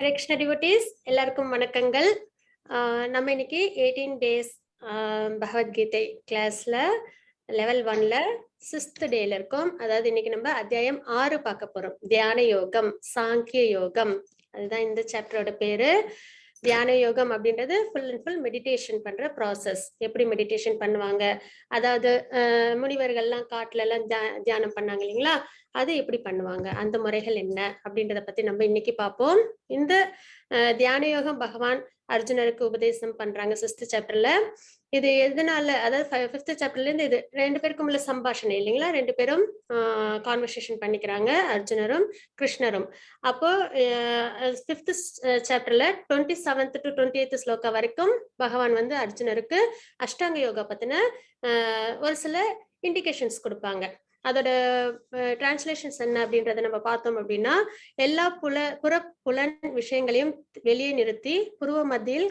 Hare Krishna devotees எல்லாருக்கும் வணக்கங்கள். நம்ம இன்னைக்கு 18 டேஸ் பகவத்கீதை கிளாஸ்ல லெவல் 1ல 6th டேல இருக்கோம். அதாவது இன்னைக்கு நம்ம அத்தியாயம் 6 பார்க்க போறோம். தியான யோகம், சாங்கிய யோகம், அதுதான் இந்த சாப்டரோட பேரு. தியான யோகம் அப்படின்றது ஃபுல் அண்ட் ஃபுல் மெடிடேஷன் பண்ற ப்ராசஸ். எப்படி மெடிடேஷன் பண்ணுவாங்க, அதாவது முனிவர்கள்லாம் காட்டுல எல்லாம் தியானம் பண்ணாங்க இல்லைங்களா, அது எப்படி பண்ணுவாங்க, அந்த முறைகள் என்ன அப்படின்றத பத்தி நம்ம இன்னைக்கு பார்ப்போம். இந்த தியான யோகம் பகவான் அர்ஜுனருக்கு உபதேசம் பண்றாங்க 6th சாப்டர்ல. இது எதனால, அதாவது 5th சாப்டர்ல இருந்து இது ரெண்டு பேருக்கும் உள்ள சம்பாஷணை இல்லைங்களா, ரெண்டு பேரும் கான்வர்சேஷன் பண்ணிக்கிறாங்க, அர்ஜுனரும் கிருஷ்ணரும். அப்போ 5th சாப்டர்ல 27th to 28th ஸ்லோகா வரைக்கும் பகவான் வந்து அர்ஜுனருக்கு அஷ்டாங்க யோகா பத்தின ஒரு சில இண்டிகேஷன்ஸ் கொடுப்பாங்க. அதோட டிரான்ஸ்லேஷன்ஸ் என்ன அப்படின்றத நம்ம பார்த்தோம் அப்படின்னா, எல்லா புறப்புலன் விஷயங்களையும் வெளியே நிறுத்தி, புருவ மத்தியில்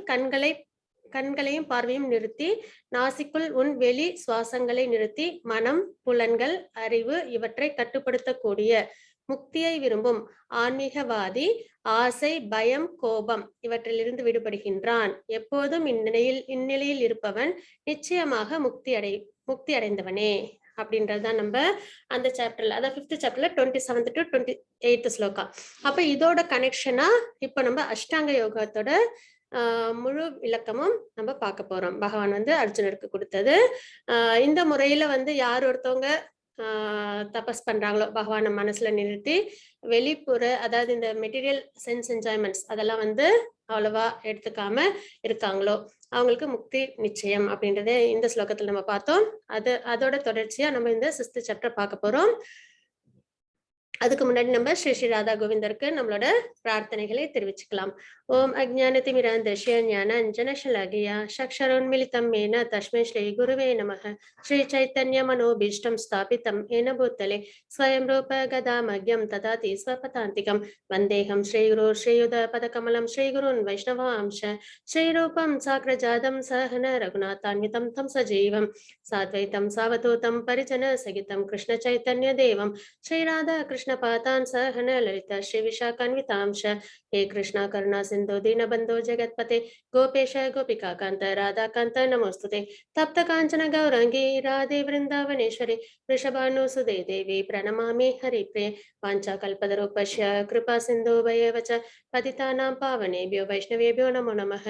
கண்களையும் பார்வையும் நிறுத்தி, நாசிக்குள் உன் வெளி சுவாசங்களை நிறுத்தி, மனம், புலன்கள், அறிவு இவற்றை கட்டுப்படுத்தக்கூடிய முக்தியை விரும்பும் ஆன்மீகவாதி ஆசை, பயம், கோபம் இவற்றிலிருந்து விடுபடுகின்றான். எப்போதும் இந்நிலையில் இருப்பவன் நிச்சயமாக முக்தி அடைந்தவனே அப்படின்றதுதான் நம்ம அந்த சாப்டர்ல, அதாவது 5th சாப்டர்ல 27th to 28th ஸ்லோகா. அப்ப இதோட கனெக்ஷனா இப்ப நம்ம அஷ்டாங்க யோகத்தோட முழு விளக்கமும் நம்ம பார்க்க போறோம். பகவான் வந்து அர்ஜுனருக்கு கொடுத்தது. இந்த முறையில வந்து யார் ஒருத்தவங்க தபஸ் பண்றாங்களோ, பகவான மனசுல நிறுத்தி வெளிப்புற, அதாவது இந்த மெட்டீரியல் சென்ஸ் என்ஜாய்மெண்ட்ஸ் அதெல்லாம் வந்து அவ்வளவா எடுத்துக்காம இருக்காங்களோ அவங்களுக்கு முக்தி நிச்சயம் அப்படின்றத இந்த ஸ்லோகத்துல நம்ம பார்த்தோம். அதோட தொடர்ச்சியா நம்ம இந்த 6th சாப்டர் பார்க்க போறோம். அதுக்கு முன்னாடி நம்ம ஸ்ரீ ஸ்ரீ ராதா கோவிந்தருக்கு நம்மளோட பிரார்த்தனைகளை தெரிவிச்சுக்கலாம். ஓம் அஜ்ஞானதிமிராந்தஸ்ய ஞானாஞ்சனசலாகியா சக்ஷரோன்மிலிதம் ஏன தஸ்மை ஸ்ரீ குருவே நமः. ஸ்ரீ சைத்தன்ய மனோபீஷ்டம் ஸ்தாபிதம் ஏன பூத்தலே ஸ்வயம் ரூப கதாமக்யம் ததாதி ஸ்வபதாந்திகம் வந்தேகம் ஸ்ரீகுரு ஸ்ரீயுத பதகமலம் ஸ்ரீகுருன் வைஷ்ணவாம்ச ஸ்ரீரூபம் சாக்ரஜாதம் சஹன ரகுநாதான்விதம் தம் சஜீவம் சாத்வைதம் சாவதூதம் பரிஜன சகிதம் கிருஷ்ண சைத்தன்ய தேவம் ஸ்ரீராதா கிருஷ்ண पातान सहन ललिता श्री विशाखान्वितांश हे कृष्णा करुणा सिंधु दीनबंधो जगत्पते गोपेश गोपिका कांत राधा कांत नमोस्तुते तप्त कांचन गौरंगी राधे वृंदावनेश्वरी वृषभानुसुदे देवी प्रणमामि हरिप्रिये वाञ्छा कल्पतरुपश्य कृपा सिंधु भयेव च पतितानां पावनेभ्यो वैष्णवेभ्यो नमो नमः.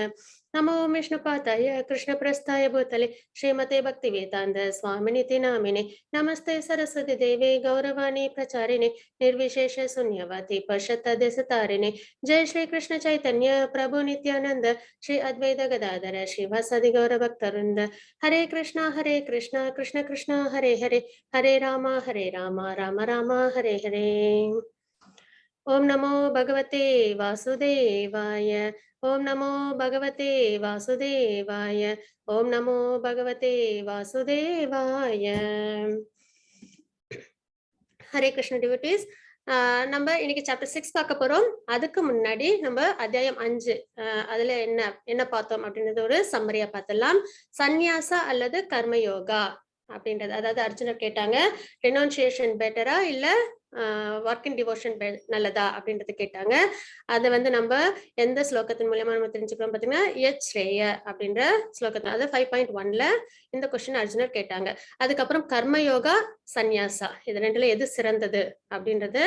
नमो विष्णुपादाय कृष्णप्रस्थाय भूतले श्रीमते भक्तिवेदान्त स्वामिनिति नामिने नमस्ते सरस्वती देवे गौरवाणी प्रचारिणे निर्विशेष शून्यवादी पश्चात्देशतारिणे जय श्री कृष्ण चैतन्य प्रभु नित्यानंद श्री अद्वैत गदाधर श्रीवासादि गौर भक्तवृंद. हरे कृष्णा कृष्ण कृष्ण हरे हरे हरे राम राम राम हरे हरे. ओम नमो भगवते वासुदेवाय. ओम नमो भगवते वासुदेवाय. ओम नमो भगवते वासुदेवाय. ஹரே கிருஷ்ண டிவோட்டீஸ், நம்ம இன்னைக்கு சாப்டர் 6 பார்க்க போறோம். அதுக்கு முன்னாடி நம்ம அத்தியாயம் 5 அதுல என்ன பார்த்தோம் அப்படின்றது ஒரு சம்மரியா பார்த்தலாம். சந்நியாசா அல்லது கர்மயோகா அப்படின்றது, அதாவது அர்ஜுனர் கேட்டாங்க, ரெனோன்சியேஷன் பெட்டரா இல்ல ஒர்க் இன் டிவோஷன் நல்லதா அப்படின்றது கேட்டாங்க. அதை வந்து நம்ம எந்த ஸ்லோகத்தின் மூலமா நம்ம தெரிஞ்சுக்கிறோம் பாத்தீங்கன்னா, யத் ஸ்ரேய அப்படின்ற ஸ்லோகத்தில், அதாவது 5.1ல இந்த கொஸ்டின் அர்ஜுனர் கேட்டாங்க. அதுக்கப்புறம் கர்மயோகா, சந்நியாசா, இது ரெண்டுல எது சிறந்தது அப்படின்றது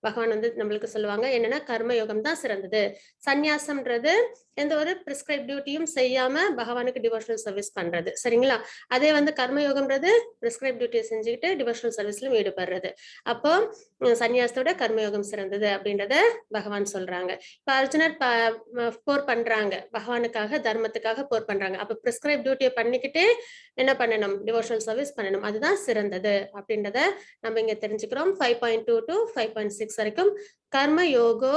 பகவான் வந்து நம்மளுக்கு சொல்லுவாங்க. என்னன்னா கர்மயோகம் தான் சிறந்தது. சந்நியாசம்ன்றது எந்த ஒரு பிரிஸ்கிரைப் டியூட்டியும் செய்யாம பகவானுக்கு டிவோஷனல் சர்வீஸ் பண்றது, சரிங்களா. அதே வந்து கர்மயோகம்ன்றது பிரிஸ்கிரைப் டியூட்டியை செஞ்சுக்கிட்டு டிவோஷனல் சர்வீஸ்ல ஈடுபடுறது. அப்போ சன்னியாசத்தோட கர்மயோகம் சிறந்தது அப்படின்றத பகவான் சொல்றாங்க. இப்ப அர்ஜுனர் போர் பண்றாங்க, பகவானுக்காக தர்மத்துக்காக போர் பண்றாங்க. அப்ப பிரிஸ்கிரைப் டியூட்டியை பண்ணிக்கிட்டே என்ன பண்ணணும், டிவோஷனல் சர்வீஸ் பண்ணணும், அதுதான் சிறந்தது அப்படின்றத நம்ம இங்க தெரிஞ்சுக்கிறோம். 5.2 to 5.6 வரைக்கும் கர்மயோகோ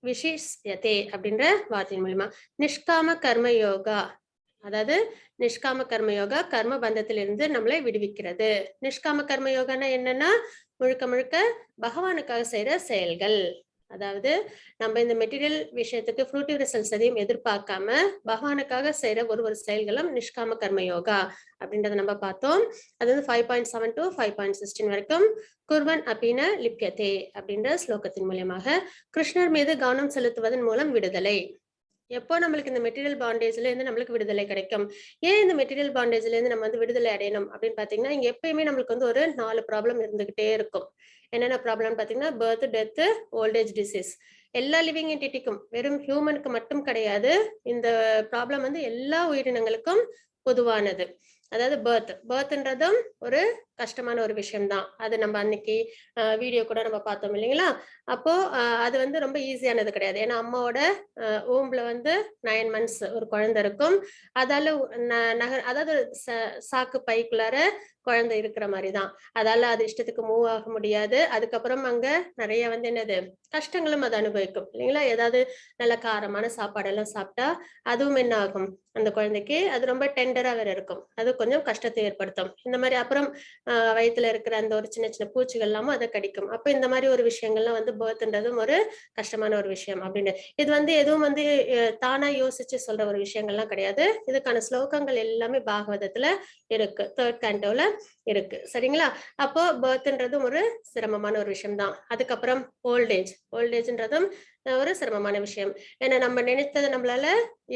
விசிஷ்யதே அப்படின்ற வார்த்தையின் மூலமா நிஷ்காம கர்மயோகா, அதாவது நிஷ்காம கர்மயோகா கர்ம பந்தத்திலிருந்து நம்மளை விடுவிக்கிறது. நிஷ்காம கர்மயோகானா என்னன்னா, முழுக்க முழுக்க பகவானுக்காக செய்யற செயல்கள், அதாவது நம்ம இந்த மெட்டீரியல் விஷயத்துக்கு ஃப்ரூட்டிவ் ரிசல்ட்ஸ் எதையும் எதிர்பார்க்காம பகவானுக்காக செய்யற ஒரு நிஷ்காம கர்ம யோகா அப்படின்றத நம்ம பார்த்தோம். அது வந்து 5.7 to 5.16 வரைக்கும் குர்வன் அபின லிப்யதே அப்படின்ற ஸ்லோகத்தின் மூலியமாக கிருஷ்ணர் மீது கவனம் செலுத்துவதன் மூலம் விடுதலை. எப்போ நம்மளுக்கு இந்த மெட்டீரியல் பாண்டேஜ்ல இருந்து நம்மளுக்கு விடுதலை கிடைக்கும்? ஏன் இந்த மெட்டீரியல் பாண்டேஜ்ல இருந்து நம்ம வந்து விடுதலை அடையணும் அப்படின்னு பாத்தீங்கன்னா, இங்க எப்பயுமே நம்மளுக்கு வந்து ஒரு 4 ப்ராப்ளம் இருந்துகிட்டே இருக்கும். என்னென்ன ப்ராப்ளம் பாத்தீங்கன்னா, பர்த், டெத், ஓல்டேஜ், டிசீஸ். எல்லா லிவிங் என்டிட்டிக்கும், வெறும் ஹியூமனுக்கு மட்டும் கிடையாது. இந்த ப்ராப்ளம் வந்து எல்லா உயிரினங்களுக்கும் பொதுவானது. அதாவது பர்த்ன்றதும் ஒரு கஷ்டமான ஒரு விஷயம் தான். அது நம்ம அன்னைக்கு வீடியோ கூட நம்ம பார்த்தோம் இல்லைங்களா? அப்போ அது வந்து ரொம்ப ஈஸியானது கிடையாது. ஏன்னா அம்மாவோட ஊம்புல வந்து 9 மந்த்ஸ் ஒரு குழந்தை இருக்கும். அதால அதாவது சாக்கு பைக்குள்ளார குழந்தை இருக்கிற மாதிரிதான். அதால அது இஷ்டத்துக்கு மூவ் ஆக முடியாது. அதுக்கப்புறம் அங்க நிறைய வந்து என்னது கஷ்டங்களும் அது அனுபவிக்கும் இல்லைங்களா? ஏதாவது நல்ல காரமான சாப்பாடு எல்லாம் சாப்பிட்டா அதுவும் என்ன ஆகும்? அந்த குழந்தைக்கு அது ரொம்ப டெண்டரா வேற இருக்கும். அது கொஞ்சம் கஷ்டத்தை ஏற்படுத்தும். இந்த மாதிரி அப்புறம் வயித்துல இருக்கிற அந்த ஒரு சின்ன சின்ன பூச்சிகள் எல்லாமும் அதை கடிக்கும். அப்ப இந்த மாதிரி ஒரு விஷயங்கள்லாம் வந்து பர்த்ன்றதும் ஒரு கஷ்டமான ஒரு விஷயம் அப்படின்னு. இது வந்து எதுவும் வந்து தானா யோசிச்சு சொல்ற ஒரு விஷயங்கள்லாம் கிடையாது. இதுக்கான ஸ்லோகங்கள் எல்லாமே பாகவதத்துல இருக்கு. 3rd cantoல இருக்கு. சரிங்களா? அப்போ பர்த்ன்றதும் ஒரு சிரமமான ஒரு விஷயம் தான். அதுக்கப்புறம் ஓல்டேஜ்ன்றதும் ஒரு சிரமமான விஷயம். ஏன்னா நம்ம நினைத்ததை நம்மளால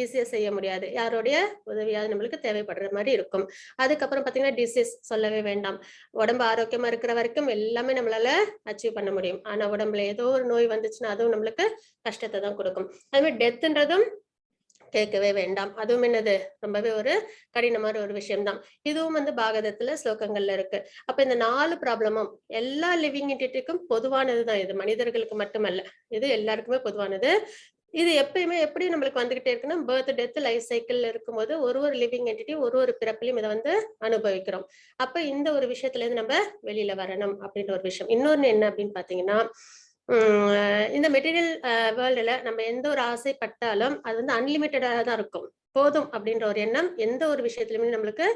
ஈஸியா செய்ய முடியாது. யாருடைய உதவியாவது நம்மளுக்கு தேவைப்படுற மாதிரி இருக்கும். அதுக்கப்புறம் பாத்தீங்கன்னா டிசீஸ் சொல்லவே வேண்டாம். உடம்பு ஆரோக்கியமா இருக்கிற வரைக்கும் எல்லாமே நம்மளால அச்சீவ் பண்ண முடியும். ஆனா உடம்புல ஏதோ ஒரு நோய் வந்துச்சுன்னா அதுவும் நம்மளுக்கு கஷ்டத்தை தான் கொடுக்கும். அதே மாதிரி டெத்ன்றதும் கேட்கவே வேண்டாம். அதுவும் என்னது ரொம்பவே ஒரு கடினமான ஒரு விஷயம்தான். இதுவும் வந்து பாகவதத்துல ஸ்லோகங்கள்ல இருக்கு. அப்ப இந்த 4 ப்ராப்ளமும் எல்லா லிவிங் என்டிட்டிக்கும் பொதுவானதுதான். இது மனிதர்களுக்கு மட்டுமல்ல, இது எல்லாருக்குமே பொதுவானது. இது எப்பயுமே எப்படி நம்மளுக்கு வந்துகிட்டே இருக்குன்னா, பர்த், டெத், லைஃப் சைக்கிள் இருக்கும்போது ஒரு லிவிங் என்டிட்டி ஒரு பிறப்பிலையும் இதை வந்து அனுபவிக்கிறோம். அப்ப இந்த ஒரு விஷயத்துல இருந்து நம்ம வெளியில வரணும் அப்படின்ற ஒரு விஷயம். இன்னொன்னு என்ன அப்படின்னு பாத்தீங்கன்னா, இந்த மெட்டீரியல் வேர்ல்டுல நம்ம எந்த ஒரு ஆசைப்பட்டாலும் அது வந்து அன்லிமிட்டடா தான் இருக்கும். போதும் அப்படின்ற ஒரு எண்ணம் எந்த ஒரு விஷயத்திலுமே நம்மளுக்கு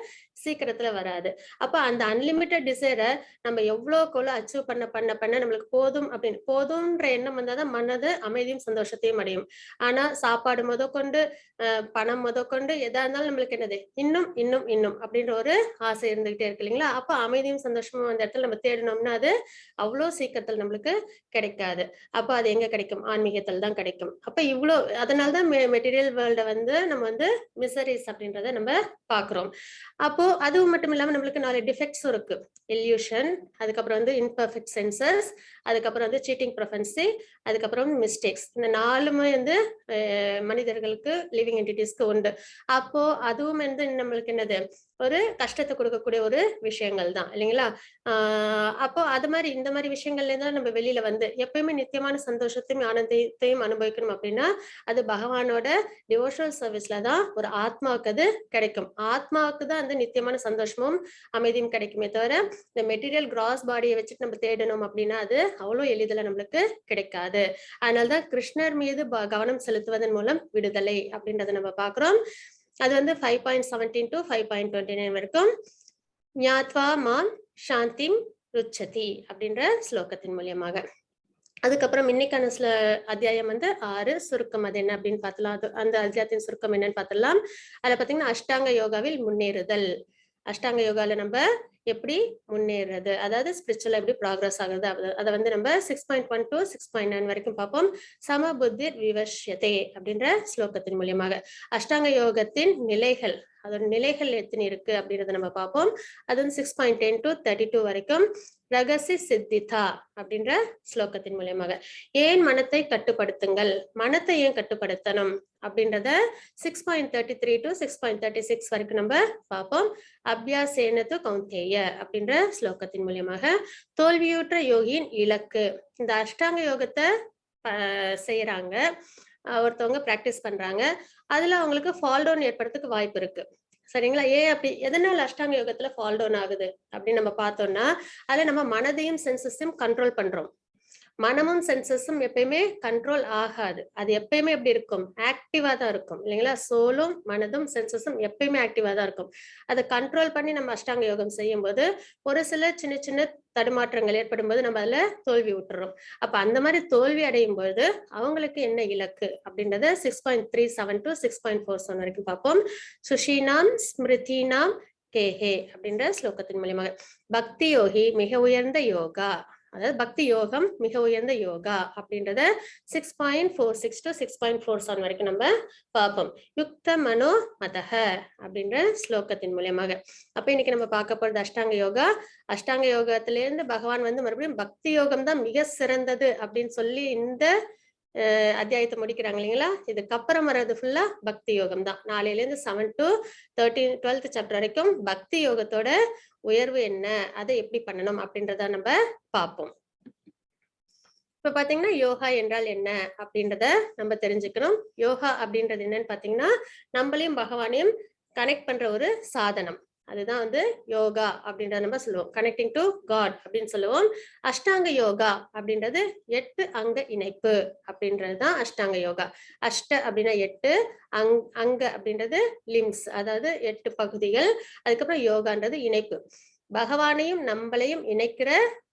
சீக்கிரத்துல வராது. அப்ப அந்த அன்லிமிட்டட் டிசைரை நம்ம எவ்வளவுக்குள்ள அச்சீவ் பண்ண நம்மளுக்கு போதும் அப்படின்னு போதும்ன்ற எண்ணம் வந்தாதான் மனது அமைதியும் சந்தோஷத்தையும் அடையும். ஆனா சாப்பாடு முதற்கொண்டு பணம் முதற்கொண்டு எதா இருந்தாலும் நம்மளுக்கு என்னது இன்னும் இன்னும் இன்னும் அப்படின்ற ஒரு ஆசை இருந்துகிட்டே இருக்கு இல்லைங்களா? அப்ப அமைதியும் சந்தோஷமும் அந்த இடத்துல நம்ம தேடினோம்னா அது அவ்வளவு சீக்கிரத்தில் நம்மளுக்கு கிடைக்காது. அப்ப அது எங்க கிடைக்கும்? ஆன்மீகத்தில் தான் கிடைக்கும். அப்ப இவ்வளவு அதனாலதான் மெட்டீரியல் வேர்ல்ட வந்து நம்ம வந்து மிசரிஸ் அப்படின்றத நம்ம பாக்குறோம். அப்போ அதுவும் மட்டும் இல்லாம நம்மளுக்கு 4 டிஃபெக்ட்ஸும் இருக்கு. இல்யூஷன், அதுக்கப்புறம் வந்து இம்பர்ஃபெக்ட் சென்சஸ், அதுக்கப்புறம் வந்து சீட்டிங் ப்ரொஃபன்சி, அதுக்கப்புறம் மிஸ்டேக்ஸ். இந்த 4மே வந்து மனிதர்களுக்கு லிவிங் என்டிட்டிஸ்க்கு உண்டு. அப்போ அதுவும் வந்து நம்மளுக்கு என்னது ஒரு கஷ்டத்தை கொடுக்கக்கூடிய ஒரு விஷயங்கள் தான் இல்லைங்களா? அப்போ அது மாதிரி இந்த மாதிரி விஷயங்கள்ல தான் நம்ம வெளியில வந்து எப்பயுமே நித்தியமான சந்தோஷத்தையும் ஆனந்தத்தையும் அனுபவிக்கணும் அப்படின்னா அது பகவானோட டிவோஷனல் சர்வீஸ்ல தான் ஒரு ஆத்மாவுக்கு அது கிடைக்கும். ஆத்மாவுக்கு தான் அந்த நித்தியமான சந்தோஷமும் அமைதியும் கிடைக்குமே தவிர இந்த மெட்டீரியல் கிராஸ் பாடியை வச்சுட்டு நம்ம தேடணும் அப்படின்னா அது அவ்வளவு எளிதில் நம்மளுக்கு கிடைக்காது. அதனாலதான் கிருஷ்ணர் மீது கவனம் செலுத்துவதன் மூலம் விடுதலை அப்படின்றத நம்ம பாக்குறோம். அது வந்து 5.17 to 5.29 வரைக்கும் ஞாத்வா மாம் சாந்திம் ருச்சதி அப்படின்ற ஸ்லோகத்தின் மூலியமாக. அதுக்கப்புறம் இன்னைக்கான அத்தியாயம் வந்து 6 சுருக்கம். அது என்ன அப்படின்னு பார்த்தலாம். அந்த அத்தியாயத்தின் சுருக்கம் என்னன்னு பார்த்தலாம். அதுல பாத்தீங்கன்னா அஷ்டாங்க யோகாவில் முன்னேறுதல். அஷ்டாங்க யோகால நம்ம எப்படி முன்னேறது, அதாவது ஸ்பிரிச்சுவலா எப்படி ப்ராக்ரஸ் ஆகுது, அதை வந்து நம்ம 6.1 to 6.9 வரைக்கும் பார்ப்போம். சம புத்தி விவஷ்யதே அப்படின்ற ஸ்லோகத்தின் மூலியமாக அஷ்டாங்க யோகத்தின் நிலைகள், அதோட நிலைகள் எத்தனை இருக்கு அப்படின்றத நம்ம பார்ப்போம். அது வந்து 6.10 to 32 வரைக்கும் ரகசி சித்திதா அப்படின்ற ஸ்லோகத்தின் மூலியமாக ஏன் மனத்தை கட்டுப்படுத்துங்கள், மனத்தை ஏன் கட்டுப்படுத்தணும் அப்படின்றத 6.33 to 6.36 வரைக்கும் நம்ம பார்ப்போம். அபியாசேனது கௌந்தேய அப்படின்ற ஸ்லோகத்தின் மூலியமாக தோல்வியுற்ற யோகியின் இலக்கு. இந்த அஷ்டாங்க யோகத்தை செய்யறாங்க, ஒருத்தவங்க பிராக்டிஸ் பண்றாங்க, அதுல அவங்களுக்கு ஃபால் டவுன் ஏற்படுறதுக்கு வாய்ப்பு இருக்கு. சரிங்களா? ஏன் அப்படி எதனால அஷ்டாங்க யோகத்துல ஃபால் டவுன் ஆகுது அப்படின்னு நம்ம பார்த்தோம்னா அதுல நம்ம மனதையும் சென்சஸையும் கண்ட்ரோல் பண்றோம். மனமும் சென்சஸும் எப்பயுமே கண்ட்ரோல் ஆகாது. அது எப்பயுமே எப்படி இருக்கும்? ஆக்டிவா தான் இருக்கும் இல்லைங்களா? சோலும் மனதும் சென்சஸும் எப்பயுமே ஆக்டிவா தான் இருக்கும். அதை கண்ட்ரோல் பண்ணி நம்ம அஷ்டாங்க யோகம் செய்யும்போது ஒரு சில சின்ன சின்ன தடுமாற்றங்கள் ஏற்படும் போது நம்ம அதுல தோல்வி விட்டுறோம். அப்ப அந்த மாதிரி தோல்வி அடையும் போது அவங்களுக்கு என்ன இலக்கு அப்படின்றத 6.37 to 6.47 வரைக்கும் பார்ப்போம். சுஷீனாம் ஸ்மிருதினாம் கேஹே அப்படின்ற ஸ்லோகத்தின் மூலியமாக பக்தி யோகி மிக உயர்ந்த யோகா, அதாவது பக்தி யோகம் மிக உயர்ந்த யோகா அப்படின்றத 6.46 to 6.47 வரைக்கும் நம்ம பார்ப்போம். யுக்த மனோ மதக அப்படின்ற ஸ்லோகத்தின் மூலியமாக. அப்ப இன்னைக்கு நம்ம பார்க்க போறது அஷ்டாங்க யோகா. அஷ்டாங்க யோகத்துல இருந்து பகவான் வந்து மறுபடியும் பக்தி யோகம் தான் மிக சிறந்தது அப்படின்னு சொல்லி இந்த அத்தியாயத்தை முடிக்கிறாங்க இல்லைங்களா? இதுக்கப்புறம் வர்றது ஃபுல்லா பக்தி யோகம் தான். நாளையில இருந்து 7 to 12th சாப்டர் வரைக்கும் பக்தி யோகத்தோட உயர்வு என்ன, அதை எப்படி பண்ணணும் அப்படின்றத நம்ம பார்ப்போம். இப்ப பாத்தீங்கன்னா யோகா என்றால் என்ன அப்படின்றத நம்ம தெரிஞ்சுக்கணும். யோகா அப்படின்றது என்னன்னு பாத்தீங்கன்னா நம்மளையும் பகவானையும் கனெக்ட் பண்ற ஒரு சாதனம். அதுதான் வந்து யோகா அப்படின்றத நம்ம சொல்லுவோம். கனெக்டிங் டு காட் அப்படின்னு சொல்லுவோம். அஷ்டாங்க யோகா அப்படின்றது 8 அங்க இணைப்பு அப்படின்றதுதான் அஷ்டாங்க யோகா. அஷ்ட அப்படின்னா 8, அங்க அப்படின்றது லிம்ஸ், அதாவது 8 பகுதிகள். அதுக்கப்புறம் யோகான்றது இணைப்பு. பகவானையும் நம்மளையும் இணைக்கிற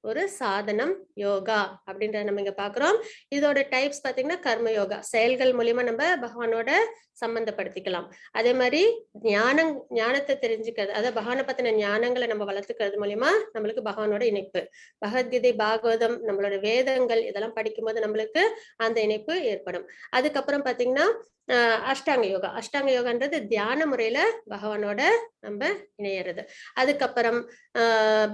ஒரு சாதனம் யோகா அப்படின்றத நம்ம இங்க பாக்குறோம். இதோட டைப்ஸ் பாத்தீங்கன்னா கர்ம யோகா, செயல்கள் மூலியமா நம்ம பகவானோட சம்பந்தப்படுத்திக்கலாம். அதே மாதிரி ஞானத்தை தெரிஞ்சுக்கிறது, அதாவது பகவானை பத்தின ஞானங்களை நம்ம வளர்த்துக்கிறது மூலியமா நம்மளுக்கு பகவானோட இணைப்பு. பகவத்கீதை, பாகவதம், நம்மளோட வேதங்கள் இதெல்லாம் படிக்கும்போது நம்மளுக்கு அந்த இணைப்பு ஏற்படும். அதுக்கப்புறம் பாத்தீங்கன்னா அஷ்டாங்க யோகா. அஷ்டாங்க யோகான்றது தியான முறையில பகவானோட நம்ம இணையறது. அதுக்கப்புறம்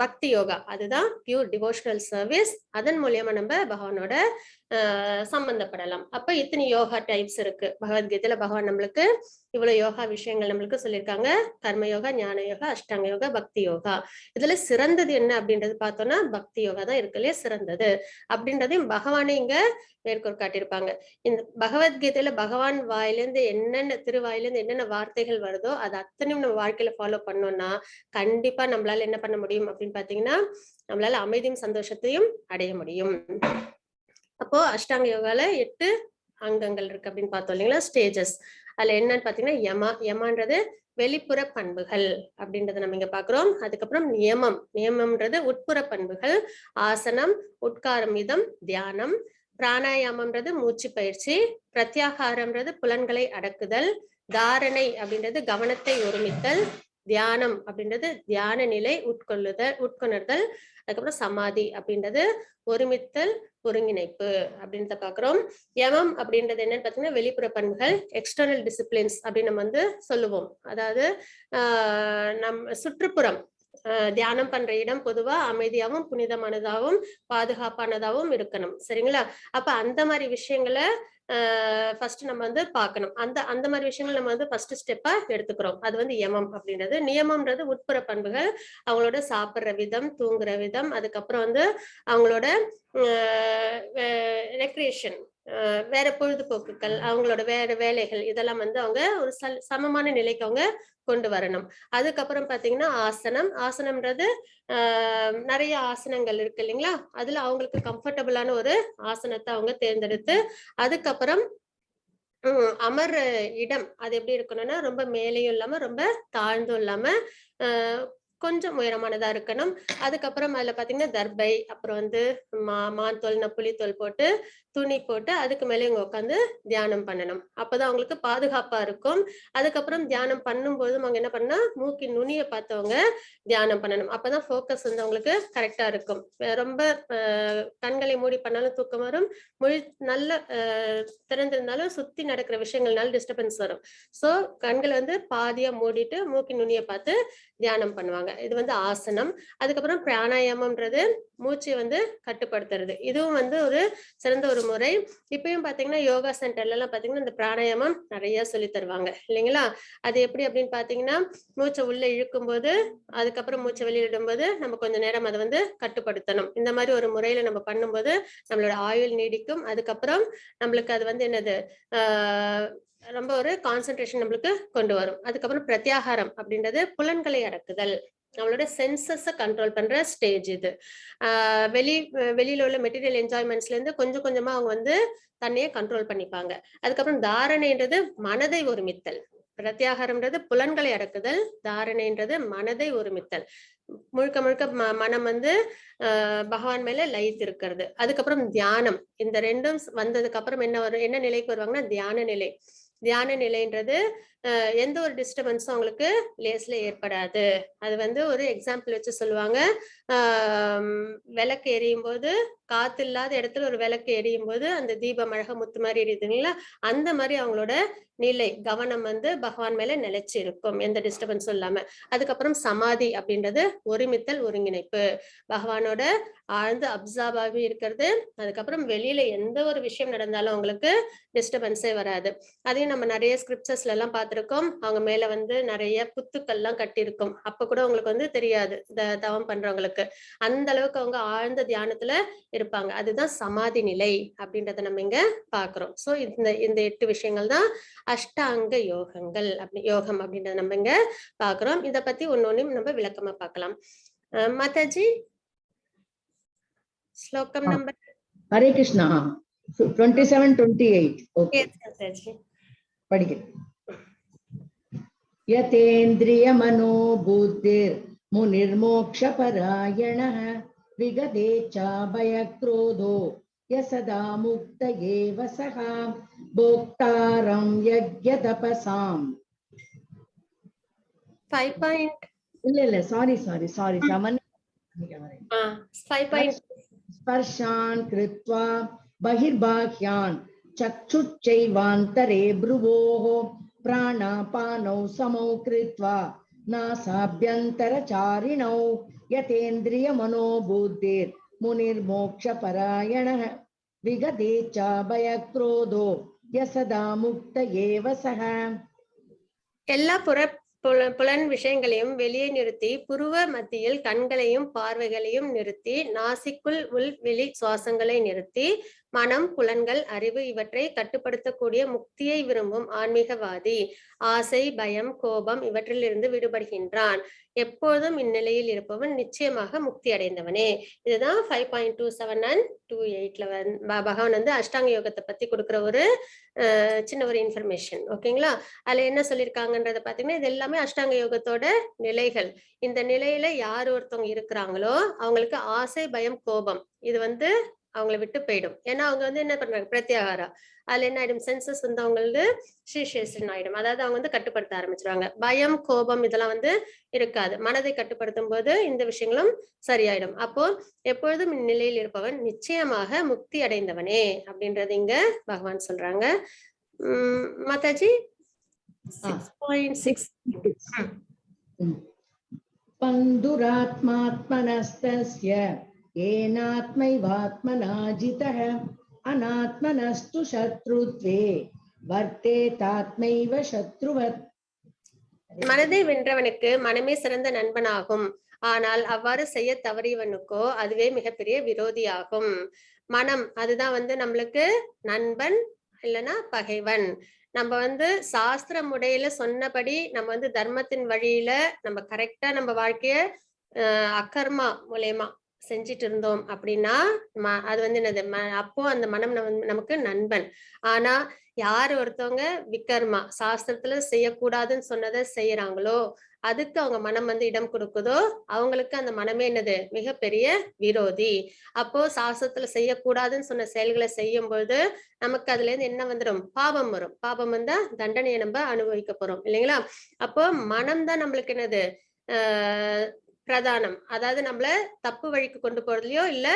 பக்தி யோகா, அதுதான் பியூர் டிவோஷனல் சர்வீஸ். அதன் மூலியமா நம்ம பகவானோட சம்பந்தப்படலாம். அப்ப இத்தனை யோகா டைப்ஸ் இருக்கு பகவத்கீதையில. பகவான் நம்மளுக்கு இவ்வளவு யோகா விஷயங்கள் நம்மளுக்கு சொல்லியிருக்காங்க. கர்ம யோகா, ஞான யோகா, அஷ்டாங்க யோகா, பக்தி யோகா. இதுல சிறந்தது என்ன அப்படின்றது பார்த்தோம்னா பக்தி யோகா தான் இருக்குல்லையே சிறந்தது அப்படின்றதையும் பகவானே இங்க மேற்கோள் காட்டியிருப்பாங்க. இந்த பகவத்கீதையில பகவான் வாயிலிருந்து என்னென்ன திருவாயிலிருந்து என்னென்ன வார்த்தைகள் வருதோ அது அத்தனையும் நம்ம வாழ்க்கையில ஃபாலோ பண்ணோம்னா கண்டிப்பா நம்மளால என்ன பண்ண முடியும் அப்படின்னு பாத்தீங்கன்னா நம்மளால அமைதியும் சந்தோஷத்தையும் அடைய முடியும். அப்போ அஷ்டாங்க யோகால 8 அங்கங்கள் இருக்கு அப்படின்னு பார்த்தோம் இல்லைங்களா, ஸ்டேஜஸ். அதுல என்னன்னு பாத்தீங்கன்னா யமான்றது வெளிப்புற பண்புகள் அப்படின்றத நம்ம இங்க பாக்குறோம். அதுக்கப்புறம் நியமம்ன்றது உட்புற பண்புகள். ஆசனம், உட்காரம் விதம், தியானம். பிராணாயாமம்ன்றது மூச்சு பயிற்சி. பிரத்யாகாரம்ன்றது புலன்களை அடக்குதல். தாரணை அப்படின்றது கவனத்தை ஒருமித்தல். தியானம் அப்படின்றது தியான நிலை உட்கொணர்தல். அதுக்கப்புறம் சமாதி அப்படின்றது ஒருமித்தல், ஒருங்கிணைப்பு அப்படின்றத பாக்குறோம். யமம் அப்படின்றது என்னன்னு பாத்தீங்கன்னா வெளிப்புற பண்புகள், எக்ஸ்டர்னல் டிசிப்ளின்ஸ் அப்படின்னு நம்ம வந்து சொல்லுவோம். அதாவது நம் சுற்றுப்புறம் தியானம் பண்ற இடம் பொதுவா அமைதியாவும் புனிதமானதாகவும் பாதுகாப்பானதாகவும் இருக்கணும். சரிங்களா? அப்ப அந்த மாதிரி விஷயங்களை ஃபர்ஸ்ட் நம்ம வந்து பார்க்கணும். அந்த மாதிரி விஷயங்கள் நம்ம வந்து ஃபர்ஸ்ட் ஸ்டெப்பா எடுத்துக்கிறோம். அது வந்து யமம் அப்படின்றது. நியமம்ன்றது உட்புற பண்புகள், அவங்களோட சாப்பிடுற விதம், தூங்குற விதம், அதுக்கப்புறம் வந்து அவங்களோட ரெக்ரியேஷன், வேற பொழுதுபோக்குகள், அவங்களோட வேற வேலைகள், இதெல்லாம் வந்து அவங்க ஒரு சமமான நிலைக்கு அவங்க கொண்டு வரணும். அதுக்கப்புறம் பாத்தீங்கன்னா ஆசனம்ன்றது நிறைய ஆசனங்கள் இருக்கு இல்லைங்களா, அதுல அவங்களுக்கு கம்ஃபர்டபுளான ஒரு ஆசனத்தை அவங்க தேர்ந்தெடுத்து அதுக்கப்புறம் அமர் இடம் அது எப்படி இருக்கணும்னா ரொம்ப மேலேயும் இல்லாம ரொம்ப தாழ்ந்தும் இல்லாம கொஞ்சம் உயரமானதா இருக்கணும். அதுக்கப்புறம் அதுல பாத்தீங்கன்னா தர்பை, அப்புறம் வந்து மாந்தோல், புலித்தோல் போட்டு துணி போட்டு அதுக்கு மேலே இவங்க உட்காந்து தியானம் பண்ணணும். அப்பதான் அவங்களுக்கு பாதுகாப்பா இருக்கும். அதுக்கப்புறம் தியானம் பண்ணும்போதும் அவங்க என்ன பண்ணா மூக்கின் நுனியை பார்த்தவங்க தியானம் பண்ணணும். அப்பதான் ஃபோக்கஸ் வந்து அவங்களுக்கு கரெக்டா இருக்கும். ரொம்ப கண்களை மூடி பண்ணாலும் தூக்கம் வரும், மொழி நல்ல திறந்திருந்தாலும் சுத்தி நடக்கிற விஷயங்கள்னால டிஸ்டர்பன்ஸ் வரும். சோ கண்களை வந்து பாதியா மூடிட்டு மூக்கின் நுனியை பார்த்து தியானம் பண்ணுவாங்க. இது வந்து ஆசனம். அதுக்கப்புறம் பிராணாயாமம்ன்றது மூச்சை வந்து கட்டுப்படுத்துறது. இதுவும் வந்து ஒரு சிறந்த ஒரு முறை. இப்பயும் பாத்தீங்கன்னா யோகா சென்டர்ல எல்லாம் பாத்தீங்கன்னா இந்த பிராணாயாமம் நிறைய சொல்லி தருவாங்க இல்லைங்களா. அது எப்படி அப்படின்னு பாத்தீங்கன்னா மூச்சை உள்ள இழுக்கும் போது அதுக்கப்புறம் மூச்சை வெளியிடும் போது நம்ம கொஞ்ச நேரம் அதை வந்து கட்டுப்படுத்தணும். இந்த மாதிரி ஒரு முறையில நம்ம பண்ணும்போது நம்மளோட ஆயுள் நீடிக்கும். அதுக்கப்புறம் நம்மளுக்கு அது வந்து என்னது ரொம்ப ஒரு கான்சென்ட்ரேஷன் நம்மளுக்கு கொண்டு வரும். அதுக்கப்புறம் பிரத்யாகாரம் அப்படின்றது புலன்களை அடக்குதல். அவங்களோட சென்சஸ கண்ட்ரோல் பண்ற ஸ்டேஜ் இது. வெளியில உள்ள மெட்டீரியல் என்ஜாய்மெண்ட்ஸ்ல இருந்து கொஞ்சம் கொஞ்சமா அவங்க வந்து தன்னையே கண்ட்ரோல் பண்ணிப்பாங்க. அதுக்கப்புறம் தாரணைன்றது மனதை ஒருமித்தல். பிரத்யாகாரம்ன்றது புலன்களை அடக்குதல், தாரணைன்றது மனதை ஒருமித்தல். முழுக்க முழுக்க மனம் வந்து பகவான் மேல லயித்து இருக்கிறது. அதுக்கப்புறம் தியானம். இந்த ரெண்டும் வந்ததுக்கு அப்புறம் என்ன நிலைக்கு வருவாங்கன்னா தியான நிலை. தியான நிலைன்றது எந்த ஒரு டிஸ்டர்பன்ஸும் அவங்களுக்கு லேஸ்ல ஏற்படாது. அது வந்து ஒரு எக்ஸாம்பிள் வச்சு சொல்லுவாங்க. விளக்கு எரியும் போது காத்து இல்லாத இடத்துல ஒரு விளக்கு எரியும் போது அந்த தீபம் அழகா முத்து மாதிரி எரியுதுங்களா, அந்த மாதிரி அவங்களோட நிலை கவனம் வந்து பகவான் மேல நிலைச்சு இருக்கும், எந்த டிஸ்டர்பன்ஸும் இல்லாம. அதுக்கப்புறம் சமாதி அப்படின்றது ஒருமித்தல், ஒருங்கிணைப்பு. பகவானோட ஆழ்ந்து அப்சர்வ் ஆகி இருக்கிறது. அதுக்கப்புறம் வெளியில எந்த ஒரு விஷயம் நடந்தாலும் அவங்களுக்கு டிஸ்டர்பன்ஸே வராது. அதையும் நம்ம நிறைய ஸ்கிரிப்சர்ஸ்ல எல்லாம் பார்த்திருக்கோம். அவங்க மேல வந்து நிறைய புத்துக்கள் எல்லாம் கட்டியிருக்கும். அப்ப கூட உங்களுக்கு வந்து தெரியாது தவம் பண்றவங்களுக்கு. அந்த அளவுக்கு அவங்க ஆழ்ந்த தியானத்துல இருப்பாங்க. அதுதான் சமாதி நிலை அப்படின்றத நம்ம இங்க பாக்குறோம். சோ இந்த 8 விஷயங்கள் தான் அஷ்டாங்க யோகங்கள் யோகம் அப்படின்றத நம்ம இங்க பாக்குறோம். இத பத்தி ஒன்னொன்னும் நம்ம விளக்கமா பார்க்கலாம். மாதாஜி, ஸ்லோகம் நம்பர் ஹரே கிருஷ்ணா 27-28. ஓகே, படிக்கிறேன். யதேந்திரிய மனோபுத்திர் முனிர்மோக்ஷபராயணः விகதேச்சா பயக்ரோதோ யசதா முக்த ஏவ சஹா போக்தாரம் யஜ்யதபசாம். 5. இல்ல சாரி 7. ஸ்பர்ஷான் கிருத்வா பஹிர்பாஹ்யான் சக்ஷுச்சைவாந்தரே ப்ருவோः பிராணாபானௌ சமௌ கிருத்வா நாசாभ्यन्तरचारिणौ யதேந்திரிய மனோபுத்திர் முனிர்மோக்ஷபராயணः விகதேச்சா பயக்ரோதோ யசதா முக்த ஏவ சஹ. எல்லா புலன் விஷயங்களையும் வெளியே நிறுத்தி புருவ மத்தியில் கண்களையும் பார்வைகளையும் நிறுத்தி நாசிக்குள் உள் வெளி சுவாசங்களை நிறுத்தி மனம், புலன்கள், அறிவு இவற்றை கட்டுப்படுத்தக்கூடிய முக்தியை விரும்பும் ஆன்மீகவாதி ஆசை, பயம், கோபம் இவற்றிலிருந்து விடுபடுகின்றான். எப்போதும் இந்நிலையில் இருப்பவன் நிச்சயமாக முக்தி அடைந்தவனே. இதுதான் 5.27 and 28ல பகவான் வந்து அஷ்டாங்க யோகத்தை பத்தி கொடுக்குற ஒரு சின்ன ஒரு இன்ஃபர்மேஷன். ஓகேங்களா? அதுல என்ன சொல்லியிருக்காங்கன்றத பாத்தீங்கன்னா இது எல்லாமே அஷ்டாங்க யோகத்தோட நிலைகள். இந்த நிலையில யார் ஒருத்தவங்க இருக்கிறாங்களோ அவங்களுக்கு ஆசை, பயம், கோபம் இது வந்து அவங்களை விட்டு போயிடும். ஏன்னா அவங்க வந்து என்ன பண்றாங்க, பிரத்யாகாரா. அதுல என்ன ஆயிடும், சென்சஸ் வந்து அவங்களது ஸ்ரீசேஷன் ஆயிடும். அதாவது அவங்க வந்து கட்டுப்படுத்த ஆரம்பிச்சிருவாங்க. பயம், கோபம் இதெல்லாம் வந்து இருக்காது. மனதை கட்டுப்படுத்தும் போது இந்த விஷயங்களும் சரியாயிடும். அப்போ எப்பொழுதும் இந்நிலையில் இருப்பவன் நிச்சயமாக முக்தி அடைந்தவனே அப்படின்றது இங்க பகவான் சொல்றாங்க. மாதாஜி 6.6 பந்துராத்மாத்மனஸ்தஸ்ய ஏனாத்மைவாத்மனா ஜிதः அநாத்மனஸ்து சத்ருத்வே வர்த்தேதாத்மைவ சத்ருவத். மனதை வென்றவனுக்கு மனமே சிறந்த நண்பனாகும். ஆனால் அவ்வாறு செய்ய தவறியவனுக்கோ அதுவே மிகப்பெரிய விரோதியாகும். மனம் அதுதான் வந்து நம்மளுக்கு நண்பன் இல்லைன்னா பகைவன். நம்ம வந்து சாஸ்திர முறையில சொன்னபடி நம்ம வந்து தர்மத்தின் வழியில நம்ம கரெக்டா நம்ம வாழ்க்கைய அகர்மா மூலயமா செஞ்சிட்டு இருந்தோம் அப்படின்னா அது வந்து என்னது, அப்போ அந்த மனம் நமக்கு நண்பன். ஆனா யாரு ஒருத்தவங்க விக்கர்மா சாஸ்திரத்துல செய்யக்கூடாதுன்னு சொன்னதை செய்யறாங்களோ அதுக்கு அவங்க மனம் வந்து இடம் கொடுக்குதோ அவங்களுக்கு அந்த மனமே என்னது, மிகப்பெரிய விரோதி. அப்போ சாஸ்திரத்துல செய்யக்கூடாதுன்னு சொன்ன செயல்களை செய்யும் பொழுது நமக்கு அதுல இருந்து என்ன வந்துடும், பாபம் வரும். பாபம் வந்தா தண்டனையை நம்ம அனுபவிக்க போறோம் இல்லைங்களா? அப்போ மனம் தான் நம்மளுக்கு என்னது, பிரதானம். அதாவது நம்மள தப்பு வழிக்கு கொண்டு போறதுலயோ இல்ல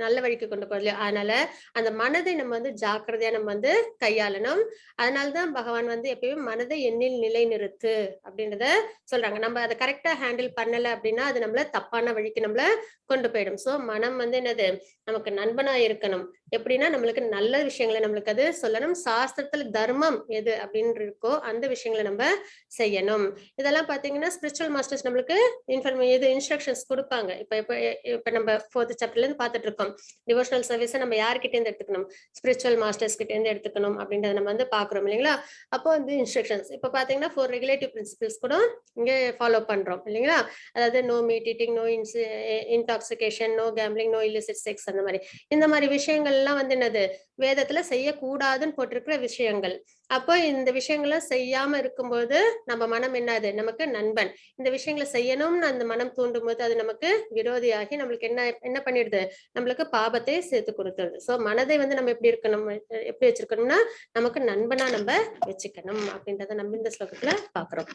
நல்ல வழிக்கு கொண்டு போறதுலயோ. அதனால அந்த மனதை நம்ம வந்து ஜாக்கிரதையா நம்ம வந்து கையாளணும். அதனாலதான் பகவான் வந்து எப்பயுமே மனதை எண்ணில் நிலை நிறுத்து அப்படின்றத சொல்றாங்க. நம்ம அதை கரெக்டா ஹேண்டில் பண்ணல அப்படின்னா அது நம்மள தப்பான வழிக்கு நம்மள கொண்டு போயிடும். சோ மனம் வந்து என்னது, நமக்கு நண்பனா இருக்கணும். எப்படின்னா நம்மளுக்கு நல்ல விஷயங்களை நம்மளுக்கு அது சொல்லணும். சாஸ்திரத்துல தர்மம் எது அப்படின்னு இருக்கோ அந்த விஷயங்களை நம்ம செய்யணும். இதெல்லாம் பாத்தீங்கன்னா ஸ்பிரிச்சுவல் மாஸ்டர்ஸ் நம்மளுக்கு இன்ஸ்ட்ரக்ஷன்ஸ் கொடுப்பாங்க. இப்ப நம்ம 4th சாப்டர்ல இருந்து பார்த்துட்டு இருக்கோம். டிவோஷனல் சர்வீஸ் நம்ம யார்கிட்ட இருந்து எடுத்துக்கணும், ஸ்பிரிச்சுவல் மாஸ்டர்ஸ் கிட்ட இருந்து எடுத்துக்கணும் அப்படின்றத நம்ம வந்து பாக்குறோம் இல்லைங்களா. அப்போ வந்து இன்ஸ்ட்ரக்ஷன்ஸ் இப்ப பாத்தீங்கன்னா 4 ரெகுலேட்டிவ் பிரின்சிபிள்ஸ் கூட இங்க ஃபாலோ பண்றோம் இல்லைங்களா. அதாவது no meat eating, no intoxication, no gambling, no illicit sex, அந்த மாதிரி இந்த மாதிரி விஷயங்கள் எல்லாம் வந்து என்னது வேதத்துல செய்யக்கூடாதுன்னு போட்டிருக்கிற விஷயங்கள். அப்போ இந்த விஷயங்களை செய்யாம இருக்கும்போது நம்ம மனம் என்னது நமக்கு நண்பன். இந்த விஷயங்களை செய்யணும்னு அந்த மனம் தூண்டும் போது அது நமக்கு விரோதியாகி நம்மளுக்கு என்ன என்ன பண்ணிடுது, நம்மளுக்கு பாபத்தை சேர்த்து கொடுத்துருது. சோ மனதை வந்து நம்ம எப்படி இருக்கணும், எப்படி வச்சிருக்கணும்னா நமக்கு நண்பனா நம்ம வச்சுக்கணும் அப்படின்றத நம்ம இந்த ஸ்லோகத்துல பாக்குறோம்.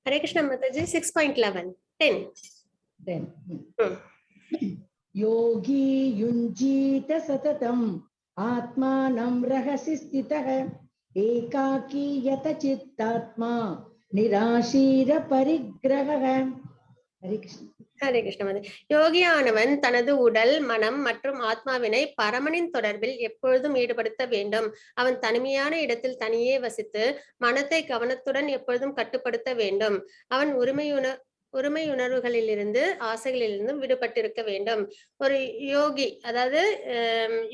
ஹரே கிருஷ்ண மாதாஜி. 6.11 10 योगी युञ्जीत सततम् आत्मानं रहसि स्थितः एकाकी यतचित्तात्मा निराशीर परिग्रहः. हरे कृष्ण. ஹரே கிருஷ்ண மாதாஜி. யோகியானவன் தனது உடல், மனம் மற்றும் ஆத்மாவினை பரமனின் தொடர்பில் எப்பொழுதும் ஈடுபடுத்த வேண்டும். அவன் தனிமையான இடத்தில் தனியே வசித்து மனத்தை கவனத்துடன் எப்பொழுதும் கட்டுப்படுத்த வேண்டும். அவன் உரிமையுணர்வுகளிலிருந்து ஆசைகளிலிருந்து விடுபட்டிருக்க வேண்டும். ஒரு யோகி, அதாவது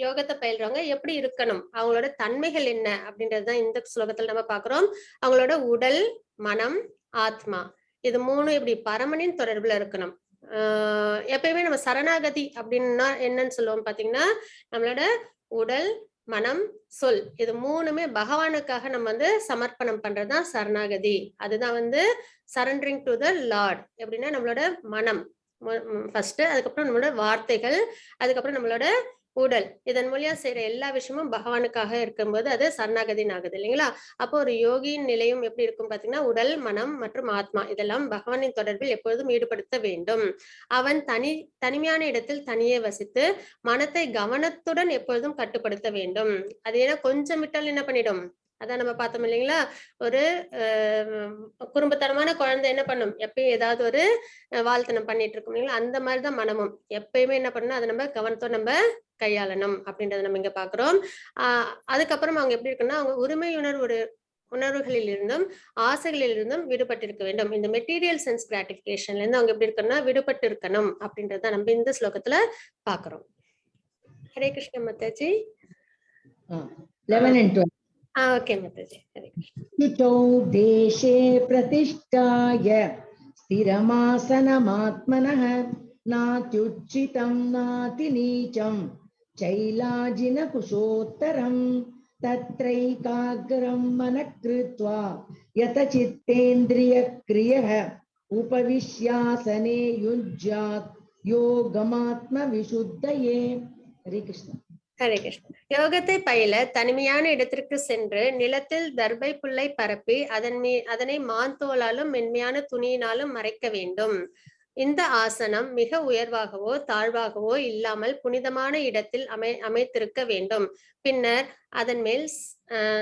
யோகத்தை பயில்றவங்க எப்படி இருக்கணும், அவங்களோட தன்மைகள் என்ன அப்படின்றதுதான் இந்த ஸ்லோகத்துல நம்ம பாக்குறோம். அவங்களோட உடல், மனம், ஆத்மா இது 3 எப்படி பரமனின் தொடர்புல இருக்கணும். எப்பயுமே நம்ம சரணாகதி அப்படின்னா என்னன்னு சொல்லுவோம் பாத்தீங்கன்னா, நம்மளோட உடல், மனம், சொல் இது 3மே பகவானுக்காக நம்ம வந்து சமர்ப்பணம் பண்றதுதான் சரணாகதி. அதுதான் வந்து சரண்டரிங் டு த லார்ட். எப்படின்னா நம்மளோட மனம் ஃபர்ஸ்ட், அதுக்கப்புறம் நம்மளோட வார்த்தைகள், அதுக்கப்புறம் நம்மளோட உடல், இதன் மூலியம் செய்யற எல்லா விஷயமும் பகவானுக்காக இருக்கும்போது அது சரணாகதின்னு ஆகுது இல்லைங்களா. அப்போ ஒரு யோகியின் நிலையும் எப்படி இருக்கும் பாத்தீங்கன்னா, உடல், மனம் மற்றும் ஆத்மா இதெல்லாம் பகவானின் தொடர்பில் எப்பொழுதும் ஈடுபடுத்த வேண்டும். அவன் தனிமையான இடத்தில் தனியே வசித்து மனத்தை கவனத்துடன் எப்பொழுதும் கட்டுப்படுத்த வேண்டும். அது ஏன்னா கொஞ்சம் விட்டால் என்ன பண்ணிடும், அதான் நம்ம பார்த்தோம் இல்லைங்களா. ஒரு குறும்புத்தனமான குழந்தை என்ன பண்ணும், எப்பயும் ஏதாவது ஒரு வாழ்த்தனம் பண்ணிட்டு இருக்கும் இல்லைங்களா. அந்த மாதிரிதான் மனமும் எப்பயுமே என்ன பண்ணணும், அதை நம்ம கவனத்தோட நம்ம கையாளணும் அப்படின்றத நம்ம இங்க பாக்குறோம். அதுக்கப்புறம் அவங்க எப்படி இருக்குன்னா, அவங்க உணர்வுகளில் இருந்தும் ஆசைகளில் இருந்தும் விடுபட்டிருக்க வேண்டும். இந்த மெட்டீரியல் சென்ஸ் கிராட்டிபிகேஷன்ல இருந்து அவங்க எப்படி இருக்கணும்னா விடுபட்டு இருக்கணும் அப்படின்றத நம்ம இந்த ஸ்லோகத்துல பாக்குறோம். ஹரே கிருஷ்ண மாதாஜி. 11 and 12. ஓகே மாதாஜி. ஹரே கிருஷ்ண. स्थितौ देशे प्रतिष्ठाय स्थिरमासनमात्मनः नात्युच्चितं नातिनीचं चैलाजिनकुशोत्तरम् तत्रैकाग्रं मनः कृत्वा यतचित्तेन्द्रियक्रियः उपविश्यासने युञ्ज्यात् योगमात्मविशुद्धये. हरे कृष्ण. ஹரே கிருஷ்ண. யோகத்தை பயில தனிமையான இடத்திற்கு சென்று நிலத்தில் தர்பை புல்லை பரப்பி அதனை மாந்தோலாலும் மென்மையான துணியினாலும் மறைக்க வேண்டும். இந்த ஆசனம் மிக உயர்வாகவோ தாழ்வாகவோ இல்லாமல் புனிதமான இடத்தில் அமைத்திருக்க வேண்டும். பின்னர் அதன் மேல்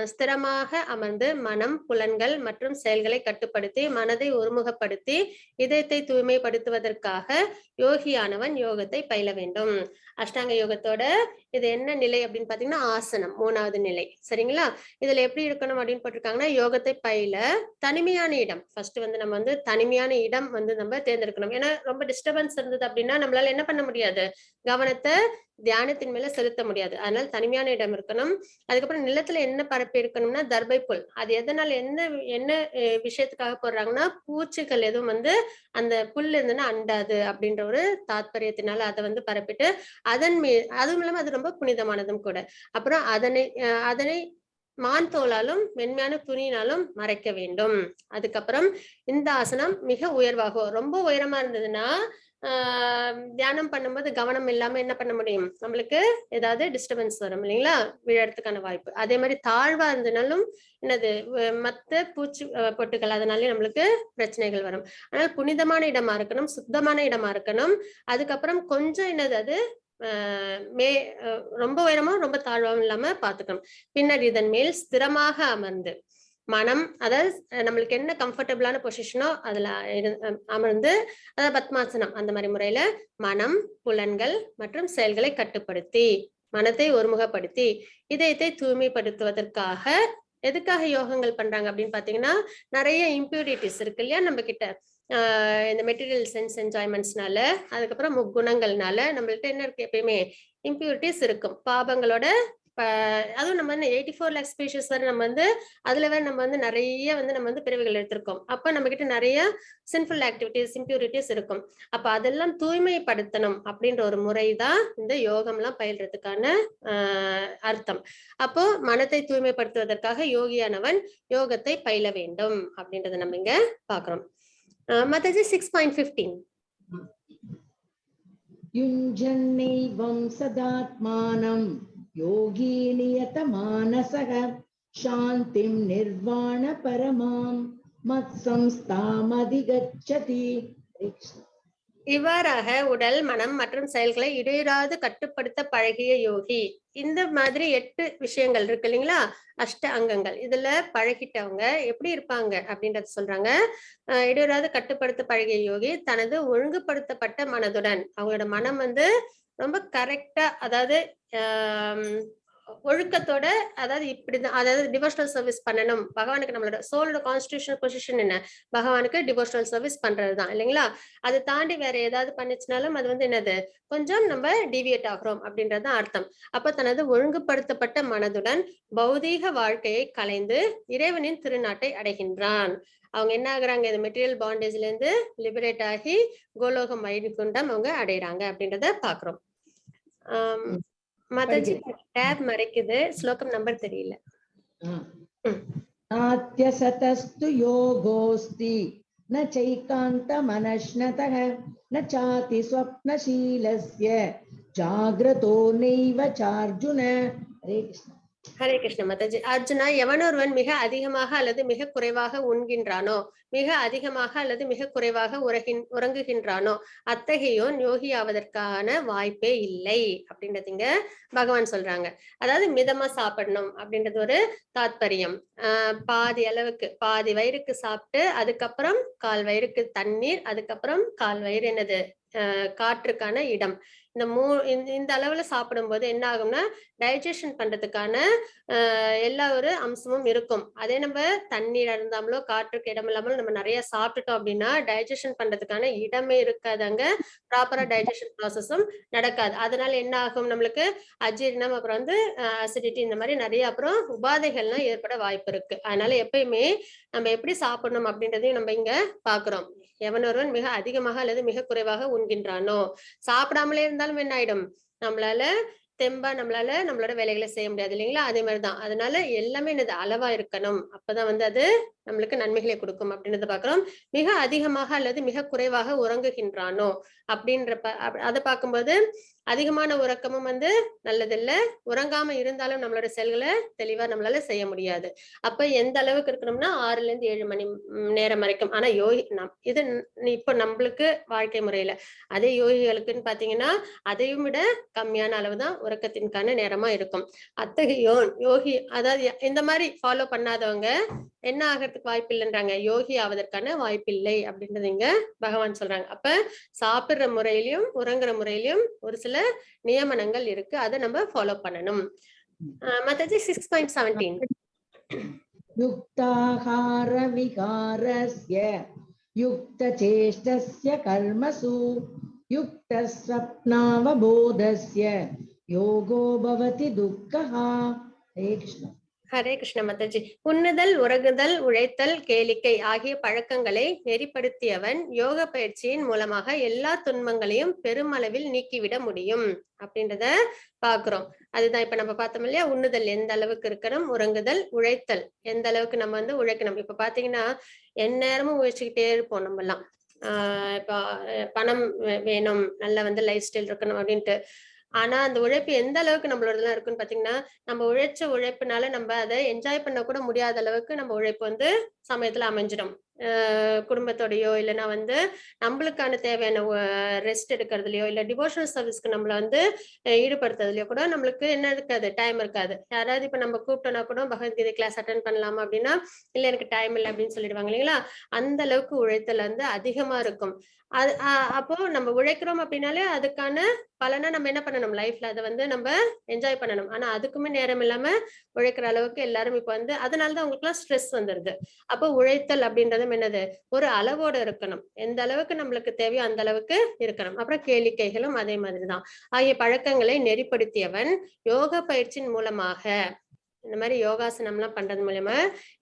ஸ்திரமாக அமர்ந்து மனம், புலன்கள் மற்றும் செயல்களை கட்டுப்படுத்தி மனதை ஒருமுகப்படுத்தி இதயத்தை தூய்மைப்படுத்துவதற்காக யோகியானவன் யோகத்தை பயில வேண்டும். அஷ்டாங்க யோகத்தோட இது என்ன நிலை அப்படின்னு பாத்தீங்கன்னா ஆசனம், 3வது நிலை. சரிங்களா. இதுல எப்படி இருக்கணும் அப்படின்னு போட்டிருக்காங்கன்னா, யோகத்தை பயில தனிமையான இடம் ஃபர்ஸ்ட் வந்து நம்ம வந்து தனிமையான இடம் வந்து நம்ம தேர்ந்தெடுக்கணும். ஏன்னா ரொம்ப டிஸ்டர்பன்ஸ் இருந்தது அப்படின்னா நம்மளால என்ன பண்ண முடியாது, கவனத்தை தியானத்தின் மேல செலுத்த முடியாது. அதனால தனிமையான இடம் இருக்கணும். அதுக்கப்புறம் நிலத்துல என்ன பரப்பி இருக்கணும்னா தர்பை புல். அது எதனால என்ன விஷயத்துக்காக போடுறாங்கன்னா, பூச்சிகள் எதுவும் வந்து அந்த புல் இருந்துன்னா அண்டாது அப்படின்ற ஒரு தாத்பரியத்தினால அதை வந்து பரப்பிட்டு அதுவும் இல்லாம அது ரொம்ப புனிதமானதும் கூட. அப்புறம் அதனை மான்தோலாலும் மென்மையான துணியினாலும் மறைக்க வேண்டும். அதுக்கப்புறம் இந்த ஆசனம் மிக உயர்வாகும். ரொம்ப உயரமா இருந்ததுன்னா தியானம் பண்ணும்போது கவனம் இல்லாம என்ன பண்ண முடியும், நம்மளுக்கு ஏதாவது டிஸ்டர்பன்ஸ் வரும் இல்லைங்களா, விழறதுக்கான வாய்ப்பு. அதே மாதிரி தாழ்வா இருந்தனாலும் என்னது மத்த பூச்சி பொட்டுகள் அதனாலே நம்மளுக்கு பிரச்சனைகள் வரும். ஆனால் புனிதமான இடமா இருக்கணும், சுத்தமான இடமா இருக்கணும். அதுக்கப்புறம் கொஞ்சம் என்னது அது ரொம்ப உயரமா ரொம்ப தாழ்வாவும் இல்லாம பாத்துக்கணும். பின்னர் இதன் மேல் ஸ்திரமாக அமர்ந்து மனம், அதாவது நம்மளுக்கு என்ன கம்ஃபர்டபுளான பொசிஷனோ அதுல அமர்ந்து, அதாவது பத்மாசனம் அந்த மாதிரி முறையில மனம், புலன்கள் மற்றும் செயல்களை கட்டுப்படுத்தி மனத்தை ஒருமுகப்படுத்தி இதயத்தை தூய்மைப்படுத்துவதற்காக எதுக்காக யோகங்கள் பண்றாங்க அப்படின்னு பாத்தீங்கன்னா, நிறைய இம்பியூரிட்டிஸ் இருக்கு இல்லையா நம்ம கிட்ட. இந்த மெட்டீரியல் சென்ஸ் என்ஜாய்மெண்ட்ஸ்னால, அதுக்கப்புறம் முக்குணங்கள்னால நம்மள்ட்ட என்ன இருக்கு, எப்பயுமே இம்பியூரிட்டிஸ் இருக்கும். பாபங்களோட அதுவும் நம்ம 84 லேக் ஸ்பீஷிஸ் வரை நம்ம அதுல வேற நம்ம நிறைய நம்ம பிறவிகள் எடுத்திருக்கோம். அப்ப நம்ம கிட்ட நிறைய சின்ஃபுல் ஆக்டிவிட்டிஸ், இம்பியூரிட்டிஸ் இருக்கும். அப்ப அதெல்லாம் தூய்மைப்படுத்தணும் அப்படின்ற ஒரு முறைதான் இந்த யோகம்லாம் பயில்றதுக்கான அர்த்தம். அப்போ மனத்தை தூய்மைப்படுத்துவதற்காக யோகியானவன் யோகத்தை பயில வேண்டும் அப்படின்றத நம்ம இங்க பாக்குறோம். மாதாஜி 6.15 யுஞ்சன்னைவம் சதாத்மானம் யோகி நியதமானசக சாந்திம் நிர்வாண பரமாம் மத்சம்ஸ்தாமதிகச்சதி. இவ்வாறாக உடல், மனம் மற்றும் செயல்களை இடையராது கட்டுப்படுத்த பழகிய யோகி, இந்த மாதிரி 8 விஷயங்கள் இருக்கு இல்லைங்களா, அஷ்ட அங்கங்கள், இதுல பழகிட்டவங்க எப்படி இருப்பாங்க அப்படின்றத சொல்றாங்க. இடையராது கட்டுப்படுத்த பழகிய யோகி தனது ஒழுங்குபடுத்தப்பட்ட மனதுடன், அவங்களோட மனம் ரொம்ப கரெக்டா, அதாவது ஒழுக்கத்தோட, அதாவது இப்படிதான், அதாவது டிவோஷனல் சர்வீஸ் பண்ணணும் பகவானுக்கு. நம்மளோட சோலோட கான்ஸ்டிடியூஷனல் பொசிஷன் என்ன, பகவானுக்கு டிவோஷனல் சர்வீஸ் பண்றதுதான் இல்லைங்களா. அதை தாண்டி வேற ஏதாவது பண்ணிச்சுனாலும் அது என்னது, கொஞ்சம் நம்ம டிவியேட் ஆகிறோம் அப்படின்றதுதான் அர்த்தம். அப்ப தனது ஒழுங்குபடுத்தப்பட்ட மனதுடன் பௌதீக வாழ்க்கையை கலைந்து இறைவனின் திருநாட்டை அடைகின்றான். அவங்க என்ன ஆகுறாங்க, இந்த மெட்டீரியல் பாண்டேஜ்ல இருந்து லிபரேட் ஆகி கோலோகம் வைகுண்டம் அவங்க அடைகிறாங்க அப்படின்றத பாக்குறோம். மாதாஜி டேப் மறைக்குது, ஸ்லோகம் நம்பர் தெரியல. நாத்யசதஸ்து யோகோஸ்தி ந சைகாந்த மனஷ்னதஹ ந சாதி ஸ்வப்னசீலஸ்ய ஜாக்ரதோ நைவ சார்ஜுன. ஹரே கிருஷ்ணா. ஹரே கிருஷ்ண மாதாஜி. அர்ஜுனா, எவனொருவன் மிக அதிகமாக அல்லது மிக குறைவாக உண்கின்றானோ, மிக அதிகமாக அல்லது மிக குறைவாக உறங்குகின்றானோ, அத்தகையோன் யோகி ஆவதற்கான வாய்ப்பே இல்லை அப்படின்றதுங்க பகவான் சொல்றாங்க. அதாவது மிதமா சாப்பிடணும் அப்படின்றது ஒரு தாத்பரியம். பாதி அளவுக்கு, பாதி வயிறுக்கு சாப்பிட்டு அதுக்கப்புறம் கால் வயிறுக்கு தண்ணீர், அதுக்கப்புறம் கால் வயிறு என்னது, காற்றுக்கான இடம். இந்த அளவுல சாப்பிடும்போது என்ன ஆகும்னா, டைஜஷன் பண்றதுக்கான எல்லா ஒரு அம்சமும் இருக்கும். அதே நம்ம தண்ணீர் இருந்தாமலோ காற்றுக்கு இடம் இல்லாமலோ நம்ம நிறைய சாப்பிட்டுட்டோம் அப்படின்னா டைஜஷன் பண்றதுக்கான இடமே இருக்காது, அங்க ப்ராப்பரா டைஜஷன் ப்ராசஸும் நடக்காது. அதனால என்ன ஆகும், நம்மளுக்கு அஜீரணம், அப்புறம் அசிடிட்டி, இந்த மாதிரி நிறைய அப்புறம் உபாதைகள்லாம் ஏற்பட வாய்ப்பு இருக்கு. அதனால எப்பயுமே நம்ம எப்படி சாப்பிடணும் அப்படின்றதையும் நம்ம இங்க பாக்குறோம். எவனொருவன் மிக அதிகமாக அல்லது மிக குறைவாக உண்கின்றானோ, சாப்பிடாமலே இருந்தாலும் என்ன ஆயிடும், நம்மளால தெம்பா நம்மளோட வேலைகளை செய்ய முடியாது இல்லைங்களா. அதே மாதிரிதான். அதனால எல்லாமே என்னது, அளவா இருக்கணும். அப்பதான் அது நம்மளுக்கு நன்மைகளை கொடுக்கும் அப்படின்றத பாக்குறோம். மிக அதிகமாக அல்லது மிக குறைவாக உறங்குகின்றானோ அப்படின்றப்ப அதை பார்க்கும்போது அதிகமான உறக்கமும் நல்லதில்லை. உறங்காம இருந்தாலும் நம்மளோட செயல்களை தெளிவா நம்மளால செய்ய முடியாது. அப்ப எந்த அளவுக்கு இருக்கணும்னா 6ல இருந்து 7 மணி நேரம் வரைக்கும். ஆனா இது இப்ப நம்மளுக்கு வாழ்க்கை முறையில, அதே யோகிகளுக்குன்னு பாத்தீங்கன்னா அதையும் விட கம்மியான அளவுதான் உறக்கத்தின்கான நேரமா இருக்கும். அத்தகையோன் யோகி, அதாவது இந்த மாதிரி ஃபாலோ பண்ணாதவங்க என்ன ஆகிறதுக்கு வாய்ப்பு இல்லைன்றாங்க, யோகி ஆவதற்கான வாய்ப்பில்லை அப்படின்றது இங்க பகவான் சொல்றாங்க. அப்ப சாப்பிடுற முறையிலும் உறங்குற முறையிலும் ஒரு சில நியமனங்கள் இருக்கு, அதை நம்ம ஃபாலோ பண்ணணும். மாதாஜி 6.17 யுக்தாஹார விகாரஸ்ய யுக்த சேஷ்டஸ்ய கர்மசு யுக்த ஸ்வப்னாவபோதஸ்ய யோகோ பவதி துக்கஹா. ஹரே கிருஷ்ணா. ஹரே கிருஷ்ண மாதாஜி. உண்ணுதல், உறங்குதல், உழைத்தல், கேளிக்கை ஆகிய பழக்கங்களை நெறிப்படுத்தியவன் யோக பயிற்சியின் மூலமாக எல்லா துன்பங்களையும் பெருமளவில் நீக்கிவிட முடியும் அப்படின்றத பாக்குறோம். அதுதான் இப்ப நம்ம பார்த்தோம் இல்லையா, உண்ணுதல் எந்த அளவுக்கு இருக்கணும், உறங்குதல், உழைத்தல் எந்த அளவுக்கு நம்ம உழைக்கணும். இப்ப பாத்தீங்கன்னா எந்நேரமும் உழைச்சுக்கிட்டே இருப்போம் நம்ம எல்லாம். இப்ப பணம் வேணும், நல்ல லைஃப் ஸ்டைல் இருக்கணும் அப்படின்ட்டு. ஆனா அந்த உழைப்பு எந்த அளவுக்கு நம்மளோடலாம் இருக்குன்னு பாத்தீங்கன்னா, நம்ம உழைச்ச உழைப்புனால நம்ம அதை என்ஜாய் பண்ண கூட முடியாத அளவுக்கு நம்ம உழைப்பு சமயத்துல அமைஞ்சிடும். குடும்பத்தோடயோ இல்லைன்னா வந்து நம்மளுக்கான தேவையான ரெஸ்ட் எடுக்கிறதுலையோ இல்லை டிவோஷனல் சர்வீஸ்க்கு நம்மள வந்து ஈடுபடுத்துறதுலையோ கூட நம்மளுக்கு என்ன இருக்காது, டைம் இருக்காது. யாராவது இப்ப நம்ம கூப்பிட்டோம்னா கூட பகவத்கீதை கிளாஸ் அட்டன் பண்ணலாமா அப்படின்னா இல்ல எனக்கு டைம் இல்லை அப்படின்னு சொல்லிடுவாங்க இல்லைங்களா. அந்த அளவுக்கு உழைத்தல் வந்து அதிகமா இருக்கும். அது அப்போ நம்ம உழைக்கிறோம் அப்படின்னாலே அதுக்கான பலனை நம்ம என்ன பண்ணணும், லைஃப்ல அதை வந்து நம்ம என்ஜாய் பண்ணணும். ஆனா அதுக்குமே நேரம் இல்லாம உழைக்கிற அளவுக்கு எல்லாரும் இப்ப வந்து அதனாலதான் அவங்களுக்கு எல்லாம் ஸ்ட்ரெஸ் வந்துருது. அப்போ உழைத்தல் அப்படின்றதும் என்னது, ஒரு அளவோட இருக்கணும். எந்த அளவுக்கு நம்மளுக்கு தேவையோ அந்த அளவுக்கு இருக்கணும். அப்புறம் கேளிக்கைகளும் அதே மாதிரிதான். ஆகிய பழக்கங்களை நெறிப்படுத்தியவன் யோக பயிற்சியின் மூலமாக, இந்த மாதிரி யோகாசனம் எல்லாம் பண்றது மூலமா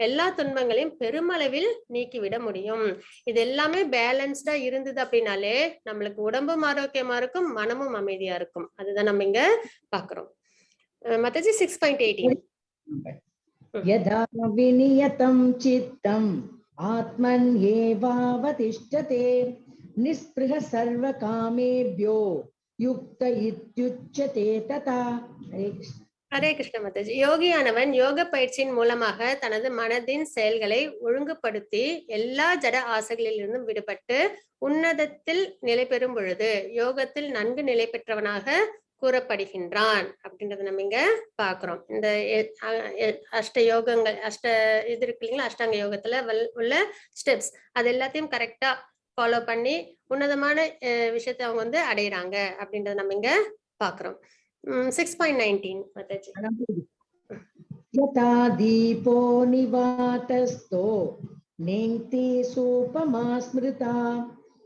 எல்லா துன்பங்களையும் பெருமளவில் நீக்கிவிட முடியும். இது எல்லாமே பேலன்ஸ்டா இருந்தது அப்படின்னாலே நம்மளுக்கு உடம்பும் ஆரோக்கியமா இருக்கும், மனமும் அமைதியா இருக்கும். அதுதான் நம்ம இங்க பாக்குறோம். மத்தஜி 6.18 यदा विनियतं चित्तम् आत्मन्येवावतिष्ठते निःस्पृह सर्वकामेभ्यो युक्त इत्युच्यते तथा. ஹரே கிருஷ்ண மாதாஜி. யோகியானவன் யோக பயிற்சியின் மூலமாக தனது மனதின் செயல்களை ஒழுங்குபடுத்தி எல்லா ஜட ஆசைகளில் இருந்தும் விடுபட்டு உன்னதத்தில் நிலை பெறும் பொழுது யோகத்தில் நன்கு நிலை பெற்றவனாக கூறப்படுகின்றான் அப்படின்றத நம்ம இங்க பாக்குறோம். இந்த அஷ்ட யோகங்கள் இது இருக்கு இல்லைங்களா, அஷ்டாங்க யோகத்துல உள்ள ஸ்டெப்ஸ் அது எல்லாத்தையும் கரெக்டா ஃபாலோ பண்ணி உன்னதமான விஷயத்தை அவங்க வந்து அடையிறாங்க அப்படின்றத நம்ம இங்க பாக்குறோம். 6.19 மாதாஜி. यथा दीपो निवातस्थो नेङ्क्ति सोपमा स्मृता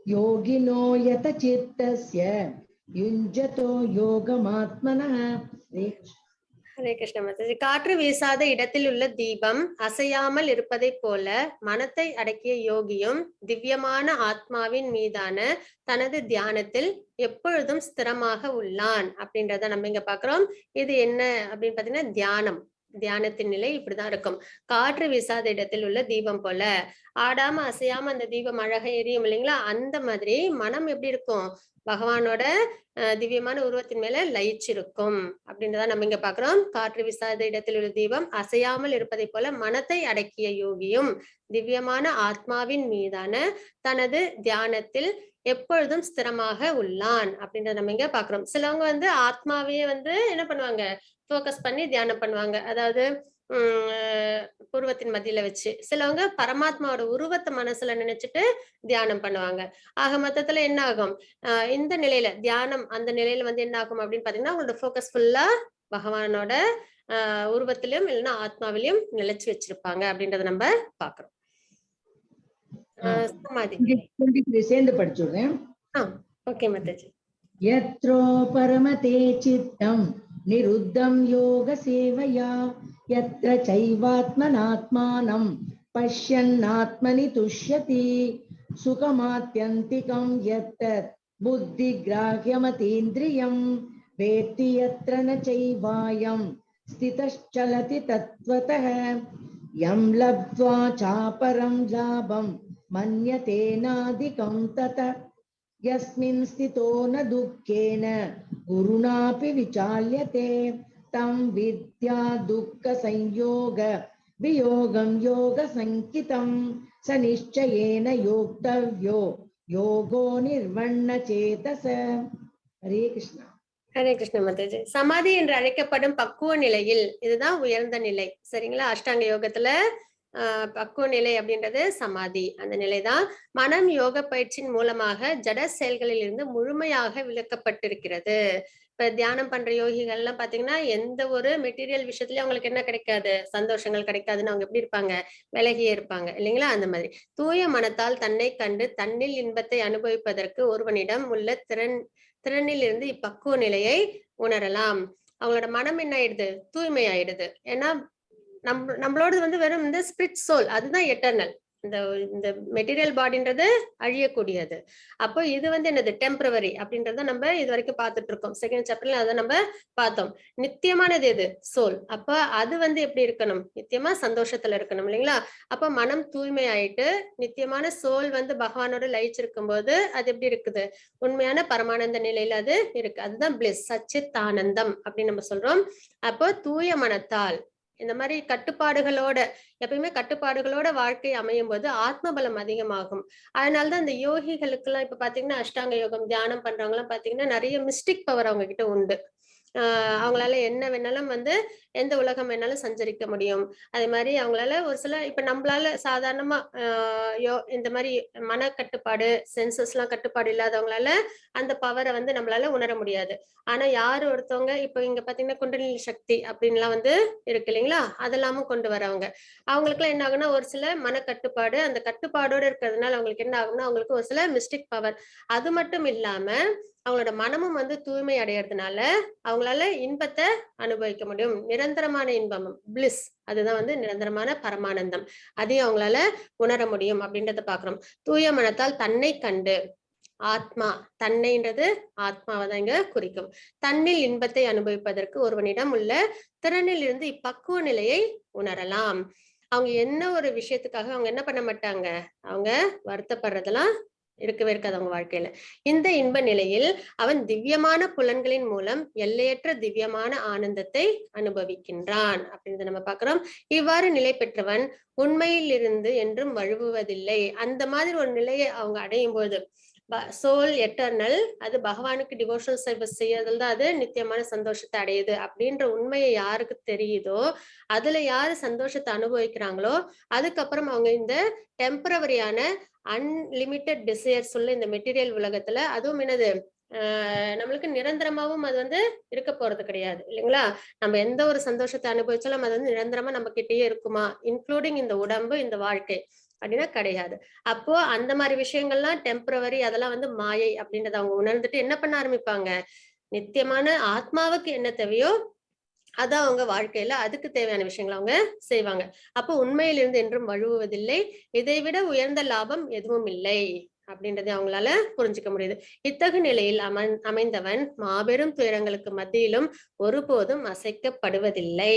योगिनो यत चित्तस्य युञ्जतो योगमात्मनः. ஹரே கிருஷ்ண மாதாஜி. காற்று வீசாத இடத்தில் உள்ள தீபம் அசையாமல் இருப்பதை போல மனத்தை அடக்கிய யோகியும் திவ்யமான ஆத்மாவின் மீதான தனது தியானத்தில் எப்பொழுதும் ஸ்திரமாக உள்ளான் அப்படின்றத நம்ம இங்க பாக்குறோம். இது என்ன அப்படின்னு பாத்தீங்கன்னா தியானம். தியானத்தின் நிலை இப்படிதான் இருக்கும். காற்று வீசாத இடத்தில் உள்ள தீபம் போல ஆடாம அசையாம அந்த தீபம் அழகா எரியும் இல்லைங்களா, அந்த மாதிரி மனம் எப்படி இருக்கும், பகவானோட திவ்யமான உருவத்தின் மேல லயிச்சிருக்கும் அப்படின்றத நம்ம இங்க பாக்குறோம். காற்று வீசாத இடத்தில் உள்ள தீபம் அசையாமல் இருப்பதை போல மனத்தை அடக்கிய யோகியும் திவ்யமான ஆத்மாவின் மீதான தனது தியானத்தில் எப்பொழுதும் ஸ்திரமாக உள்ளான் அப்படின்றத நம்ம இங்க பாக்குறோம். சிலவங்க வந்து ஆத்மாவையே வந்து என்ன பண்ணுவாங்க, போக்கஸ் பண்ணி தியானம் பண்ணுவாங்க. அதாவது உருவத்தின் மத்தியில வச்சு. சிலவங்க பரமாத்மாவோட உருவத்தை மனசுல நினைச்சிட்டு தியானம் பண்ணுவாங்க. ஆக மொத்தத்துல என்ன ஆகும், இந்த நிலையில தியானம் அந்த நிலையில வந்து என்ன ஆகும் அப்படின்னு பாத்தீங்கன்னா உங்களோட போக்கஸ் ஃபுல்லா பகவானோட உருவத்திலும் இல்லைன்னா ஆத்மாவிலையும் நிலைச்சு வச்சிருப்பாங்க அப்படின்றத நம்ம பாக்குறோம். சமாதி சேர்ந்து படிச்சுடுறேன். ஓகே மாதாஜி. यत्रो परमते चित्तं निरुद्धं योग सेवया यत्र चैवात्मनात्मानं पश्यन्नात्मनि तुष्यति सुखमात्यन्तिकं यत्तत् बुद्धिग्राह्यमतीन्द्रियं वेत्ति यत्र न चैवायं स्थितश्चलति तत्त्वतः यं लब्ध्वा चापरं लाभं मन्यतेनाधिकं ततः यस्मिन् स्थितो न दुःखेन गुरुणापि विचाल्यते तं विद्या दुःख संयोग वियोगं योग संकितं स निश्चयेन योक्तव्यो योगो निर्वण्ण चेतस. हरे कृष्णा. ஹரே கிருஷ்ண மாதாஜி. சமாதி என்று அழைக்கப்படும் பக்குவ நிலையில் இதுதான் உயர்ந்த நிலை சரிங்களா. அஷ்டாங்க யோகத்துல பக்குவ நிலை அப்படின்றது சமாதி. அந்த நிலைதான் மனம் யோக பயிற்சியின் மூலமாக ஜட செயல்களில் இருந்து முழுமையாக விலக்கப்பட்டிருக்கிறது. இப்ப தியானம் பண்ற யோகிகள் எல்லாம் பாத்தீங்கன்னா எந்த ஒரு மெட்டீரியல் விஷயத்துலயும் அவங்களுக்கு என்ன கிடைக்காது, சந்தோஷங்கள் கிடைக்காதுன்னு அவங்க எப்படி இருப்பாங்க, விலகியே இருப்பாங்க இல்லைங்களா. அந்த மாதிரி தூய மனத்தால் தன்னை கண்டு தன்னில் இன்பத்தை அனுபவிப்பதற்கு ஒருவனிடம் உள்ள திறனில் இருந்து இப்பக்குவ நிலையை உணரலாம். அவங்களோட மனம் என்ன ஆயிடுது, தூய்மை ஆயிடுது. ஏன்னா நம்மளோட வந்து வெறும் இந்த ஸ்பிரிட் சோல் அதுதான் எட்டர்னல். இந்த மெட்டீரியல் பாடின்றது அழியக்கூடியது. அப்போ இது வந்து என்னது டெம்பரவரி அப்படின்றத நம்ம இது வரைக்கும் பார்த்துட்டு இருக்கோம். செகண்ட் சாப்டர்ல அதை நம்ம பார்த்தோம். நித்தியமானது எது, சோல். அப்ப அது வந்து எப்படி இருக்கணும், நித்தியமா சந்தோஷத்துல இருக்கணும் இல்லைங்களா. அப்ப மனம் தூய்மை ஆயிட்டு நித்தியமான சோல் வந்து பகவானோட லயிச்சிருக்கும் போது அது எப்படி இருக்குது, உண்மையான பரமானந்த நிலையில அது இருக்கு. அதுதான் பிளிஸ், சச்சித் ஆனந்தம் அப்படின்னு நம்ம சொல்றோம். அப்போ தூய மனத்தால் இந்த மாதிரி கட்டுப்பாடுகளோட எப்பயுமே கட்டுப்பாடுகளோட வாழ்க்கை அமையும் போது ஆத்ம பலம் அதிகமாகும். அதனாலதான் இந்த யோகிகளுக்கு எல்லாம் இப்ப பாத்தீங்கன்னா அஷ்டாங்க யோகம் தியானம் பண்றவங்க எல்லாம் பாத்தீங்கன்னா நிறைய மிஸ்டிக் பவர் அவங்க கிட்ட உண்டு. அவங்களால என்ன வேணாலும் வந்து எந்த உலகம் வேணாலும் சஞ்சரிக்க முடியும். அதே மாதிரி அவங்களால ஒரு சில இப்ப நம்மளால சாதாரணமா இந்த மாதிரி மனக்கட்டுப்பாடு சென்சஸ் எல்லாம் கட்டுப்பாடு இல்லாதவங்களால அந்த பவரை வந்து நம்மளால உணர முடியாது. ஆனா யாரு ஒருத்தவங்க இப்ப இங்க பாத்தீங்கன்னா குண்டலினி சக்தி அப்படின்லாம் வந்து இருக்கு இல்லைங்களா, அதெல்லாமும் கொண்டு வரவங்க அவங்களுக்கு எல்லாம் என்ன ஆகும்னா ஒரு சில மனக்கட்டுப்பாடு அந்த கட்டுப்பாடோட இருக்கிறதுனால அவங்களுக்கு என்ன ஆகும்னா அவங்களுக்கு ஒரு சில மிஸ்டிக் பவர். அது மட்டும் இல்லாம அவங்களோட மனமும் வந்து தூய்மை அடையறதுனால அவங்களால இன்பத்தை அனுபவிக்க முடியும். நிரந்தரமான இன்பம் பிளிஸ், அதுதான் வந்து நிரந்தரமான பரமானந்தம். அதையும் அவங்களால உணர முடியும் அப்படின்றத பாக்குறோம். தூய மனத்தால் தன்னை கண்டு ஆத்மா, தன்னைன்றது ஆத்மாவை தான் இங்க குறிக்கும். தன்னில் இன்பத்தை அனுபவிப்பதற்கு ஒருவனிடம் உள்ள திறனில் இருந்து இப்பக்குவ நிலையை உணரலாம். அவங்க என்ன ஒரு விஷயத்துக்காக அவங்க என்ன பண்ண மாட்டாங்க, அவங்க வருத்தப்படுறதெல்லாம் இருக்கவே இருக்காது அவங்க வாழ்க்கையில. இந்த இன்ப நிலையில் அவன் திவ்யமான புலன்களின் மூலம் எல்லையற்ற திவ்யமான ஆனந்தத்தை அனுபவிக்கின்றான் அப்படின்றத நம்ம பாக்குறோம். இவ்வாறு நிலை பெற்றவன் உண்மையில் இருந்து என்றும் வழுவுவதில்லை. அந்த மாதிரி ஒரு நிலையை அவங்க அடையும் போது சோல் எட்டர்னல், அது பகவானுக்கு டிவோஷனல் சர்வீஸ் செய்யறதுல தான் அது நித்தியமான சந்தோஷத்தை அடையுது அப்படின்ற உண்மையை யாருக்கு தெரியுதோ, அதுல யாரு சந்தோஷத்தை அனுபவிக்கிறாங்களோ அதுக்கப்புறம் அவங்க இந்த டெம்பரவரியான அன்லிமிட்டெட் டிசையர்ஸ் உள்ள இந்த மெட்டீரியல் உலகத்துல அதுவும் என்னது நம்மளுக்கு நிரந்தரமாவும் அது வந்து இருக்க போறது கிடையாது இல்லைங்களா. நம்ம எந்த ஒரு சந்தோஷத்தை அனுபவிச்சாலும் அது வந்து நிரந்தரமா நம்ம கிட்டயே இருக்குமா, இன்க்ளூடிங் இந்த உடம்பு இந்த வாழ்க்கை அப்படின்னா கிடையாது. அப்போ அந்த மாதிரி விஷயங்கள்லாம் டெம்பரவரி, அதெல்லாம் வந்து மாயை அப்படின்றத அவங்க உணர்ந்துட்டு என்ன பண்ண ஆரம்பிப்பாங்க, நித்தியமான ஆத்மாவுக்கு என்ன தேவையோ அதான் அவங்க வாழ்க்கையில அதுக்கு தேவையான விஷயங்களை அவங்க செய்வாங்க. அப்போ உண்மையிலிருந்து என்றும் வழுவுவதில்லை, இதைவிட உயர்ந்த லாபம் எதுவும் இல்லை அப்படின்றதை அவங்களால புரிஞ்சுக்க முடியுது. இத்தகு நிலையில் அமைந்தவன் மாபெரும் துயரங்களுக்கு மத்தியிலும் ஒருபோதும் அசைக்கப்படுவதில்லை.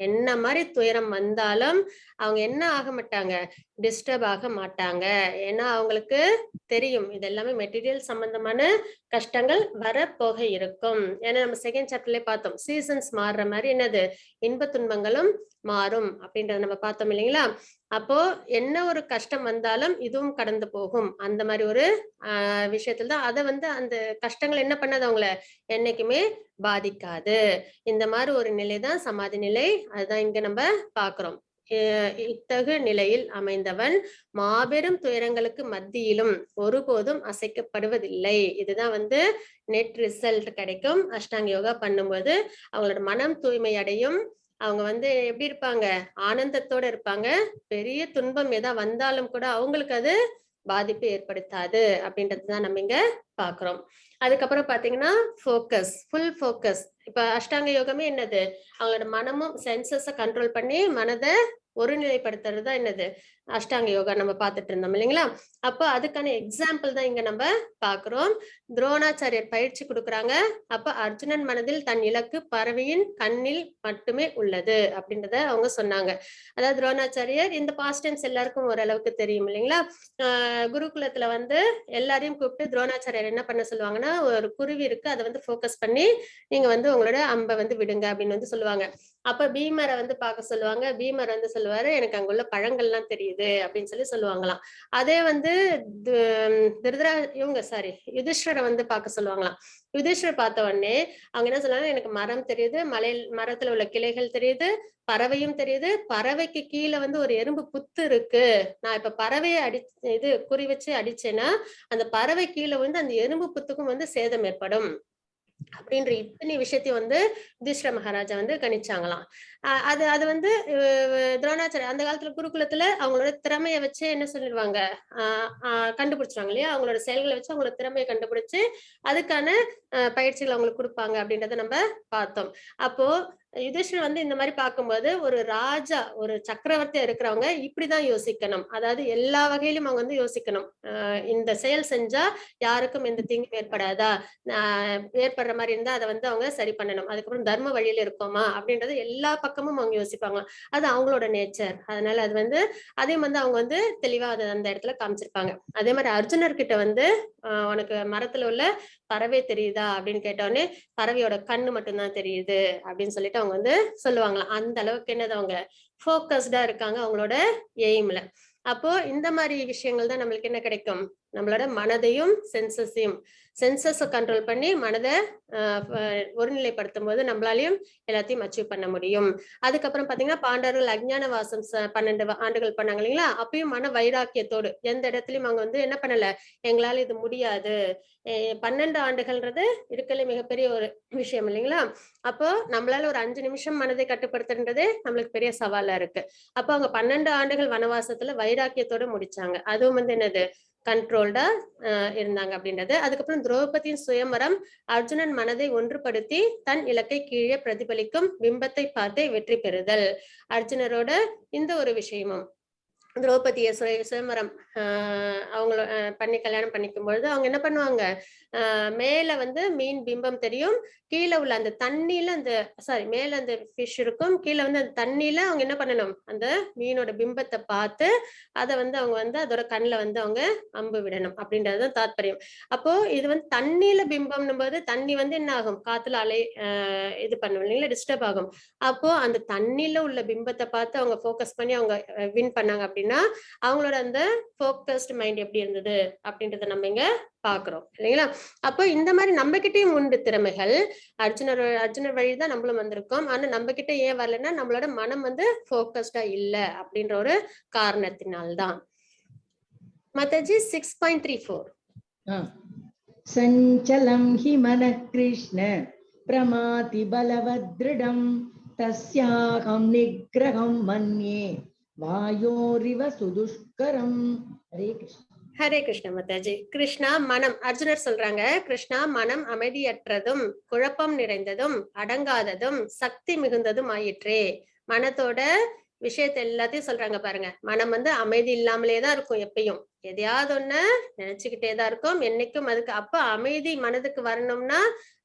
என்ன மாதிரி துயரம் வந்தாலும் அவங்க என்ன ஆக மாட்டாங்க, டிஸ்டர்ப் ஆக மாட்டாங்க. ஏன்னா அவங்களுக்கு தெரியும் இது எல்லாமே மெட்டீரியல் சம்பந்தமான கஷ்டங்கள் வரப்போக இருக்கும். ஏன்னா நம்ம செகண்ட் சாப்டர்லயே பார்த்தோம், சீசன்ஸ் மாறுற மாதிரி என்னது இன்ப துன்பங்களும் மாறும் அப்படின்றத நம்ம பார்த்தோம் இல்லைங்களா. அப்போ என்ன ஒரு கஷ்டம் வந்தாலும் இதுவும் கடந்து போகும். அந்த மாதிரி ஒரு விஷயத்துல தான் அதை வந்து அந்த கஷ்டங்கள் என்ன பண்ணாது அவங்கள என்னைக்குமே பாதிக்காது. இந்த மாதிரி ஒரு நிலைதான் சமாதி நிலை. அதுதான் இங்க நம்ம பாக்குறோம். இத்தகு நிலையில் அமைந்தவன் மாபெரும் துயரங்களுக்கு மத்தியிலும் ஒருபோதும் அசைக்கப்படுவதில்லை. இதுதான் வந்து நெட் ரிசல்ட் கிடைக்கும் அஷ்டாங்க யோகா பண்ணும்போது. அவங்களோட மனம் தூய்மை அடையும். அவங்க வந்து எப்படி இருப்பாங்க, ஆனந்தத்தோட இருப்பாங்க. பெரிய துன்பம் ஏதாவது வந்தாலும் கூட அவங்களுக்கு அது பாதிப்பு ஏற்படுத்தாது அப்படின்றதுதான் நம்ம இங்க பாக்குறோம். அதுக்கப்புறம் பாத்தீங்கன்னா ஃபோக்கஸ், ஃபுல் ஃபோக்கஸ். இப்ப அஷ்டாங்க யோகமே என்னது, அவங்களோட மனமும் சென்சஸ கண்ட்ரோல் பண்ணி மனதை ஒருநிலைப்படுத்துறது தான் என்னது அஷ்டாங்க யோகா நம்ம பார்த்துட்டு இருந்தோம் இல்லைங்களா. அப்போ அதுக்கான எக்ஸாம்பிள் தான் இங்க நம்ம பாக்குறோம். துரோணாச்சாரியர் பயிற்சி கொடுக்குறாங்க. அப்ப அர்ஜுனன் மனதில் தன் இலக்கு பறவையின் கண்ணில் மட்டுமே உள்ளது அப்படின்றத அவங்க சொன்னாங்க. அதாவது துரோணாச்சாரியர் இந்த பாஸ்ட் டென்ஸ் எல்லாருக்கும் ஓரளவுக்கு தெரியும் இல்லைங்களா. குருகுலத்துல வந்து எல்லாரையும் கூப்பிட்டு துரோணாச்சாரியர் என்ன பண்ண சொல்லுவாங்கன்னா, ஒரு குருவி இருக்கு அதை வந்து ஃபோக்கஸ் பண்ணி நீங்க வந்து உங்களோட அம்பை வந்து விடுங்க அப்படின்னு வந்து சொல்லுவாங்க. அப்ப பீமரை வந்து பார்க்க சொல்லுவாங்க. பீமர் வந்து சொல்லுவாரு, எனக்கு அங்குள்ள பழங்கள்லாம் தெரியுது அப்படின்னு சொல்லி சொல்லுவாங்களாம். அதே வந்து யுதிஷ்டரை வந்து பார்க்க சொல்லுவாங்களாம். யுதிஷ்டர் பார்த்த உடனே அவங்க என்ன சொல்லுவாங்க, எனக்கு மரம் தெரியுது, மரத்துல உள்ள கிளைகள் தெரியுது, பறவையும் தெரியுது, பறவைக்கு கீழே வந்து ஒரு எறும்பு புத்து இருக்கு. நான் இப்ப பறவையை குறி வச்சு அடிச்சேன்னா அந்த பறவை கீழே வந்து அந்த எறும்பு புத்துக்கும் வந்து சேதம் ஏற்படும் அப்படின்ற இத்தனை விஷயத்தையும் வந்து யுதிஷ்டர மகாராஜா வந்து கணிச்சாங்களாம். அது அது வந்து துரோணாச்சாரிய அந்த காலத்துல குருகுலத்துல அவங்களோட திறமையை வச்சு என்ன சொல்லிடுவாங்க, கண்டுபிடிச்சாங்க இல்லையா. அவங்களோட செயல்களை வச்சு அவங்களோட திறமையை கண்டுபிடிச்சு அதுக்கான பயிற்சிகள் அவங்களுக்கு கொடுப்பாங்க அப்படின்றத நம்ம பார்த்தோம். அப்போ யுதிஷ்டர் வந்து இந்த மாதிரி பார்க்கும்போது ஒரு ராஜா, ஒரு சக்கரவர்த்தியா இருக்கிறவங்க இப்படிதான் யோசிக்கணும். அதாவது எல்லா வகையிலும் அவங்க வந்து யோசிக்கணும். இந்த செயல் செஞ்சா யாருக்கும் எந்த தீங்கும் ஏற்படாதா, ஏற்படுற மாதிரி இருந்தா அதை வந்து அவங்க சரி பண்ணணும். அதுக்கப்புறம் தர்ம வழியில இருக்கோமா அப்படின்றது எல்லா பக்கமும் அவங்க யோசிப்பாங்க. அது அவங்களோட நேச்சர். அதனால அது வந்து அதையும் வந்து அவங்க வந்து தெளிவா அதை அந்த இடத்துல காமிச்சிருப்பாங்க. அதே மாதிரி அர்ஜுனர் கிட்ட வந்து உனக்கு மரத்துல உள்ள பறவை தெரியுதா அப்படின்னு கேட்டோடனே பறவையோட கண்ணு மட்டும்தான் தெரியுது அப்படின்னு சொல்லிட்டு அவங்க வந்து சொல்லுவாங்களாம். அந்த அளவுக்கு என்னது அவங்க ஃபோக்கஸ்டா இருக்காங்க அவங்களோட எய்ம்ல. அப்போ இந்த மாதிரி விஷயங்கள் தான் நம்மளுக்கு என்ன கிடைக்கும், நம்மளோட மனதையும் சென்சஸை கண்ட்ரோல் பண்ணி மனதை ஒருநிலைப்படுத்தும் போது நம்மளாலையும் எல்லாத்தையும் அச்சீவ் பண்ண முடியும். அதுக்கப்புறம் பாத்தீங்கன்னா பாண்டவர்கள் அஞ்ஞான வாசம் 12 ஆண்டுகள் பண்ணாங்க இல்லைங்களா, அப்பயும் மன வைராக்கியத்தோடு எந்த இடத்துலயும் அவங்க வந்து என்ன பண்ணல, எங்களால இது முடியாது. 12 ஆண்டுகள்ன்றது இருக்கல மிகப்பெரிய ஒரு விஷயம் இல்லைங்களா. அப்போ நம்மளால ஒரு 5 நிமிஷம் மனதை கட்டுப்படுத்துறது நம்மளுக்கு பெரிய சவாலா இருக்கு. அப்போ அவங்க 12 ஆண்டுகள் வனவாசத்துல வைராக்கியத்தோட முடிச்சாங்க. அதுவும் வந்து என்னது, கண்ட்ரோல்டா இருந்தாங்க அப்படின்றது. அதுக்கப்புறம் திரௌபதியின் சுயம்பரம் அர்ஜுனன் மனதை ஒன்றுபடுத்தி தன் இலக்கை கீழே பிரதிபலிக்கும் பிம்பத்தை பார்த்தே வெற்றி பெறுதல். அர்ஜுனரோட இந்த ஒரு விஷயமும் திரௌபதியை சுயம்பரம் அவங்கள பண்ணி கல்யாணம் பண்ணிக்கும் பொழுது அவங்க என்ன பண்ணுவாங்க, மேல வந்து மீன் பிம்பம் தெரியும், கீழே உள்ள அந்த தண்ணியில அந்த மேல அந்த ஃபிஷ் இருக்கும், கீழே வந்து அந்த தண்ணியில அவங்க என்ன பண்ணணும், அந்த மீனோட பிம்பத்தை பார்த்து அதை வந்து அவங்க வந்து அதோட கண்ணில் வந்து அவங்க அம்பு விடணும் அப்படின்றதுதான் தாத்பரியம். அப்போ இது வந்து தண்ணியில பிம்பம்னும் போது தண்ணி வந்து என்ன ஆகும், காத்துல அலை இது பண்ணும் இல்லைங்களா, டிஸ்டர்ப் ஆகும். அப்போ அந்த தண்ணியில உள்ள பிம்பத்தை பார்த்து அவங்க ஃபோக்கஸ் பண்ணி அவங்க வின் பண்ணாங்க அப்படின்னா அவங்களோட அந்த ஃபோக்கஸ்ட் மைண்ட் எப்படி இருந்தது அப்படின்றத நம்ம இங்க பாக்குறோம் இல்லைங்களா. அப்போ இந்த மாதிரி நம்ம கிட்டயும் உண்டு திறமைகள். அர்ஜுனர் வழிதான் நம்மளும் வந்திருக்கோம். ஆனா நம்ம கிட்ட ஏன் வரலன்னா நம்மளோட மனம் வந்து ஃபோக்கஸ்டா இல்ல அப்படின்ற ஒரு காரணத்தினால்தான். மாதாஜி 6.34 சஞ்சலம் ஹி மன கிருஷ்ண பிரமாதி பலவத்ருடம் தஸ்யாகம் நிக்ரகம் மன்யே வாயோரிவ சுதுஷ்கரம். ஹரே கிருஷ்ண. ஹரே கிருஷ்ண மாதாஜி. கிருஷ்ணா மனம், அர்ஜுனர் சொல்றாங்க, கிருஷ்ணா மனம் அமைதியற்றதும் குழப்பம் நிறைந்ததும் அடங்காததும் சக்தி மிகுந்ததும் ஆயிற்றே. மனத்தோட விஷயத்த எல்லாத்தையும் சொல்றாங்க பாருங்க. மனம் வந்து அமைதி இல்லாமலேதான் இருக்கும், எப்பயும் எதையாவது ஒண்ணு நினைச்சுக்கிட்டேதான் இருக்கும் என்னைக்கும். அதுக்கு அப்ப அமைதி மனதுக்கு வரணும்னா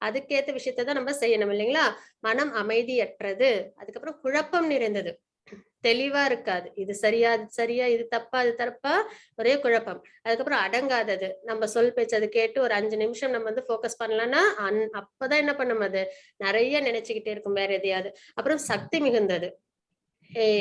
அதுக்கேத்த விஷயத்தான் நம்ம செய்யணும் இல்லைங்களா. மனம் அமைதியற்றது, அதுக்கப்புறம் குழப்பம் நிறைந்தது, தெளிவா இருக்காது, இது சரியா அது சரியா, இது தப்பா அது தப்பா, ஒரே குழப்பம். அதுக்கப்புறம் அடங்காதது, நம்ம சொல் பேச்சு அது கேட்டு ஒரு 5 நிமிஷம் நம்ம வந்து ஃபோக்கஸ் பண்ணலாம்னா அப்பதான் என்ன பண்ணும், அது நிறைய நினைச்சுக்கிட்டே இருக்கும் வேற எதையாவது. அப்புறம் சக்தி மிகுந்தது,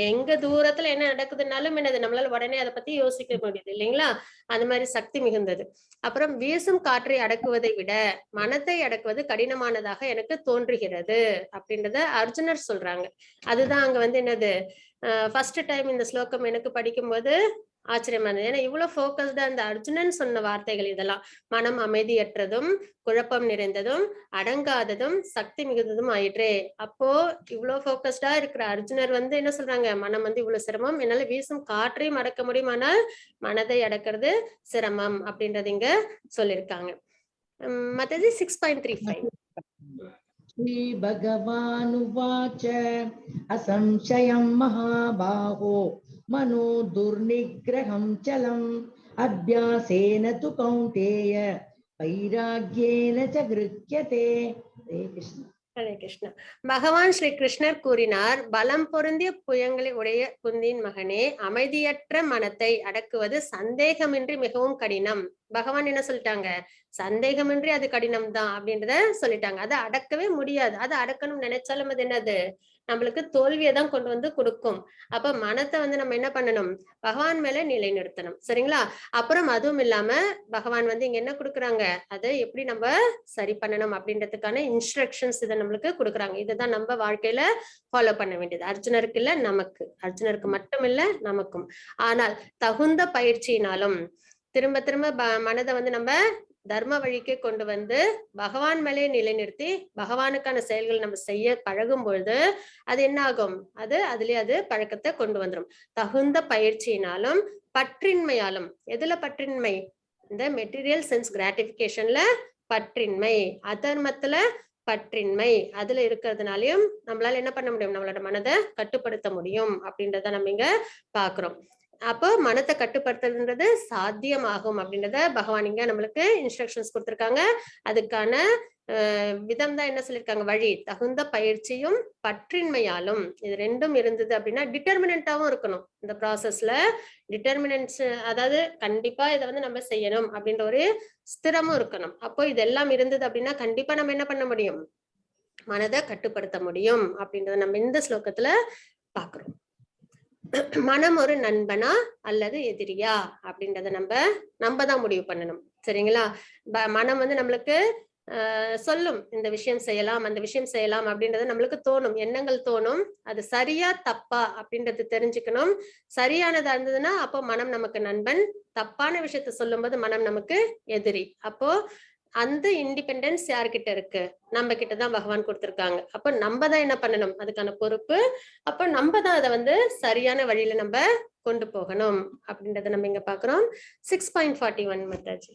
எங்க தூரத்துல என்ன நடக்குதுன்னாலும் என்னது நம்மளால உடனே அதை பத்தி யோசிக்க முடியுது இல்லைங்களா, அந்த மாதிரி சக்தி மிகுந்தது. அப்புறம் வீசும் காற்றை அடக்குவதை விட மனத்தை அடக்குவது கடினமானதாக எனக்கு தோன்றுகிறது அப்படின்றத அர்ஜுனர் சொல்றாங்க. அதுதான் அங்க வந்து என்னது, ஃபர்ஸ்ட் டைம் இந்த ஸ்லோகம் எனக்கு படிக்கும்போது ஆச்சரியமா இருந்தது. ஏன்னா இவ்வளவு ஃபோக்கஸ்டா அந்த அர்ஜுனன் சொன்ன வார்த்தைகள் இதெல்லாம், மனம் அமைதியற்றதும் குழப்பம் நிறைந்ததும் அடங்காததும் சக்தி மிகுந்ததும் ஆயிற்றே. அப்போ இவ்வளவு ஃபோக்கஸ்டா இருக்கிற அர்ஜுனர் வந்து என்ன சொல்றாங்க, மனம் வந்து இவ்வளவு சிரமம், என்னால வீசும் காற்றையும் அடக்க முடியும், ஆனால் மனதை அடக்கிறது சிரமம் அப்படின்றது இங்க சொல்லியிருக்காங்க. மத்தது 6.35 ஸ்ரீ பகவானுவாச்ச அசம்சயம் மகாபாஹோ மனோ துர்நிக்ரகம் சலம் அப்யாசேன து கௌந்தேய வைராக்யேன ச கிருத்யதே. ஹரே கிருஷ்ண. ஹரே கிருஷ்ணா. பகவான் ஸ்ரீ கிருஷ்ணர் கூறினார், பலம் பொருந்திய புயங்களை உடைய குந்தின் மகனே, அமைதியற்ற மனத்தை அடக்குவது சந்தேகமின்றி மிகவும் கடினம். பகவான் என்ன சொல்லிட்டாங்க, சந்தேகமின்றி அது கடினம் தான் அப்படின்றத சொல்லிட்டாங்க. அதை அடக்கவே முடியாது. அதை அடக்கணும்னு நினைச்சாலும் அது என்னது, நம்மளுக்கு தோல்வியை தான் கொண்டு வந்து கொடுக்கும். அப்ப மனத்தை வந்து நம்ம என்ன பண்ணணும், பகவான் மேல நிலைநிறுத்தணும், சரிங்களா. அப்புறம் அதுவும் இல்லாம பகவான் வந்து இங்க என்ன கொடுக்குறாங்க, அதை எப்படி நம்ம சரி பண்ணணும் அப்படின்றதுக்கான இன்ஸ்ட்ரக்ஷன்ஸ் இதை நம்மளுக்கு கொடுக்குறாங்க. இதுதான் நம்ம வாழ்க்கையில ஃபாலோ பண்ண வேண்டியது. அர்ஜுனருக்கு இல்ல நமக்கு, அர்ஜுனருக்கு மட்டும் இல்ல நமக்கும். ஆனால் தகுந்த பயிற்சியினாலும் திரும்ப திரும்ப மனதை வந்து நம்ம தர்ம வழிக்கே கொண்டு வந்து பகவான் மேலே நிலைநிறுத்தி பகவானுக்கான செயல்கள் நம்ம செய்ய பழகும் பொழுது அது என்ன ஆகும், அது பழக்கத்தை கொண்டு வந்துடும். தகுந்த பயிற்சியினாலும் பற்றின்மையாலும், எதுல பற்றின்மை, இந்த மெட்டீரியல் சென்ஸ் கிராட்டிபிகேஷன்ல பற்றின்மை, அதர்மத்துல பற்றின்மை, அதுல இருக்கிறதுனாலயும் நம்மளால என்ன பண்ண முடியும், நம்மளோட மனதை கட்டுப்படுத்த முடியும் அப்படின்றத நம்ம இங்க பாக்குறோம். அப்போ மனத்தை கட்டுப்படுத்துறது சாத்தியமாகும் அப்படின்றத பகவான் இங்க நம்மளுக்கு இன்ஸ்ட்ரக்ஷன்ஸ் கொடுத்திருக்காங்க. அதுக்கான விதம் தான் என்ன சொல்லியிருக்காங்க, வழி. தகுந்த பயிற்சியும் பற்றின்மையாலும், இது ரெண்டும் இருந்தது அப்படின்னா டிட்டர்மினன்ட்டாவும் இருக்கணும் இந்த ப்ராசஸ்ல. டிட்டர்மினன்ட்ஸ் அதாவது கண்டிப்பா இதை வந்து நம்ம செய்யணும் அப்படின்ற ஒரு ஸ்திரமும் இருக்கணும். அப்போ இதெல்லாம் இருந்தது அப்படின்னா கண்டிப்பா நம்ம என்ன பண்ண முடியும், மனதை கட்டுப்படுத்த முடியும் அப்படின்றத நம்ம இந்த ஸ்லோகத்துல பாக்குறோம். மனம் ஒரு நண்பனா அல்லது எதிரியா அப்படின்றத நம்ம தான் முடிவு பண்ணணும். சரிங்களா? மனம் வந்து நம்மளுக்கு சொல்லும், இந்த விஷயம் செய்யலாம், அந்த விஷயம் செய்யலாம் அப்படின்றது நம்மளுக்கு தோணும், எண்ணங்கள் தோணும். அது சரியா தப்பா அப்படின்றது தெரிஞ்சுக்கணும். சரியானதா இருந்ததுன்னா அப்போ மனம் நமக்கு நண்பன், தப்பான விஷயத்த சொல்லும் போது மனம் நமக்கு எதிரி. அப்போ அந்த இண்டிபெண்டன்ஸ் யார்கிட்ட இருக்கு, நம்ம கிட்டதான் பகவான் கொடுத்திருக்காங்க. அப்ப நம்ம தான் என்ன பண்ணணும், அதுக்கான பொறுப்பு. அப்ப நம்ம தான் அதை வந்து சரியான வழியில நம்ம கொண்டு போகணும் அப்படின்றத நம்ம இங்க பாக்குறோம். 6.41 மாதாஜி.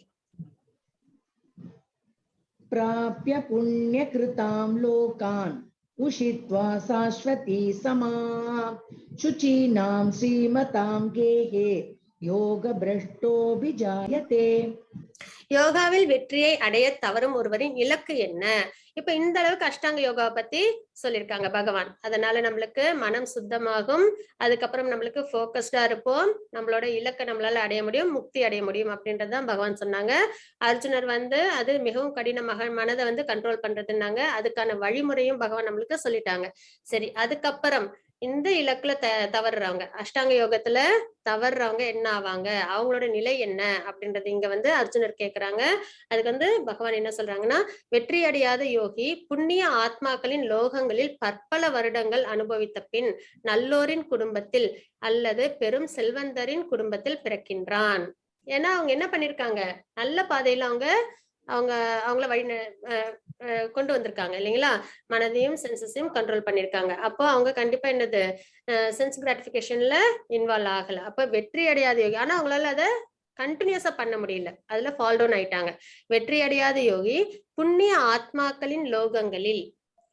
प्राप्य पुण्यकृतां लोकान् उषित्वा शाश्वती समा शुचीनां श्रीमतां गेहे योगभ्रष्टोऽभिजायते. யோகாவில் வெற்றியை அடைய தவறும் ஒருவரின் இலக்கு என்ன? இப்ப இந்த அளவுக்கு அஷ்டாங்க யோகாவை பத்தி சொல்லியிருக்காங்க பகவான். அதனால நம்மளுக்கு மனம் சுத்தமாகும், அதுக்கப்புறம் நம்மளுக்கு போக்கஸ்டா இருப்போம், நம்மளோட இலக்கை நம்மளால அடைய முடியும், முக்தி அடைய முடியும் அப்படின்றதுதான் பகவான் சொன்னாங்க. அர்ஜுனர் வந்து அது மிகவும் கடினமாக மனதை வந்து கண்ட்ரோல் பண்றதுன்னாங்க. அதுக்கான வழிமுறையும் பகவான் நம்மளுக்கு சொல்லிட்டாங்க. சரி, அதுக்கப்புறம் இந்த இலக்குல தவறுறவங்க, அஷ்டாங்க யோகத்துல தவறுறவங்க என்ன ஆவாங்க, அவங்களோட நிலை என்ன அப்படின்றது இங்க வந்து அர்ஜுனர் கேக்குறாங்க. அதுக்கு வந்து பகவான் என்ன சொல்றாங்கன்னா, வெற்றி அடையாத யோகி புண்ணிய ஆத்மாக்களின் லோகங்களில் பற்பல வருடங்கள் அனுபவித்த பின் நல்லோரின் குடும்பத்தில் அல்லது பெரும் செல்வந்தரின் குடும்பத்தில் பிறக்கின்றான். ஏன்னா அவங்க என்ன பண்ணிருக்காங்க, நல்ல பாதையில அவங்க அவங்கள வழி கொண்டு வந்திருக்காங்க இல்லைங்களா, மனதையும் சென்சஸையும் கண்ட்ரோல் பண்ணிருக்காங்க. அப்போ அவங்க கண்டிப்பா என்னது, சென்ஸ் கிராட்டிபிகேஷன்ல இன்வால்வ் ஆகல. அப்ப வெற்றி அடையாத யோகி, ஆனா அவங்களால அதை கண்டினியூஸா பண்ண முடியல, அதுல ஃபால் டவுன் ஆயிட்டாங்க. வெற்றி அடையாத யோகி புண்ணிய ஆத்மாக்களின் லோகங்களில்,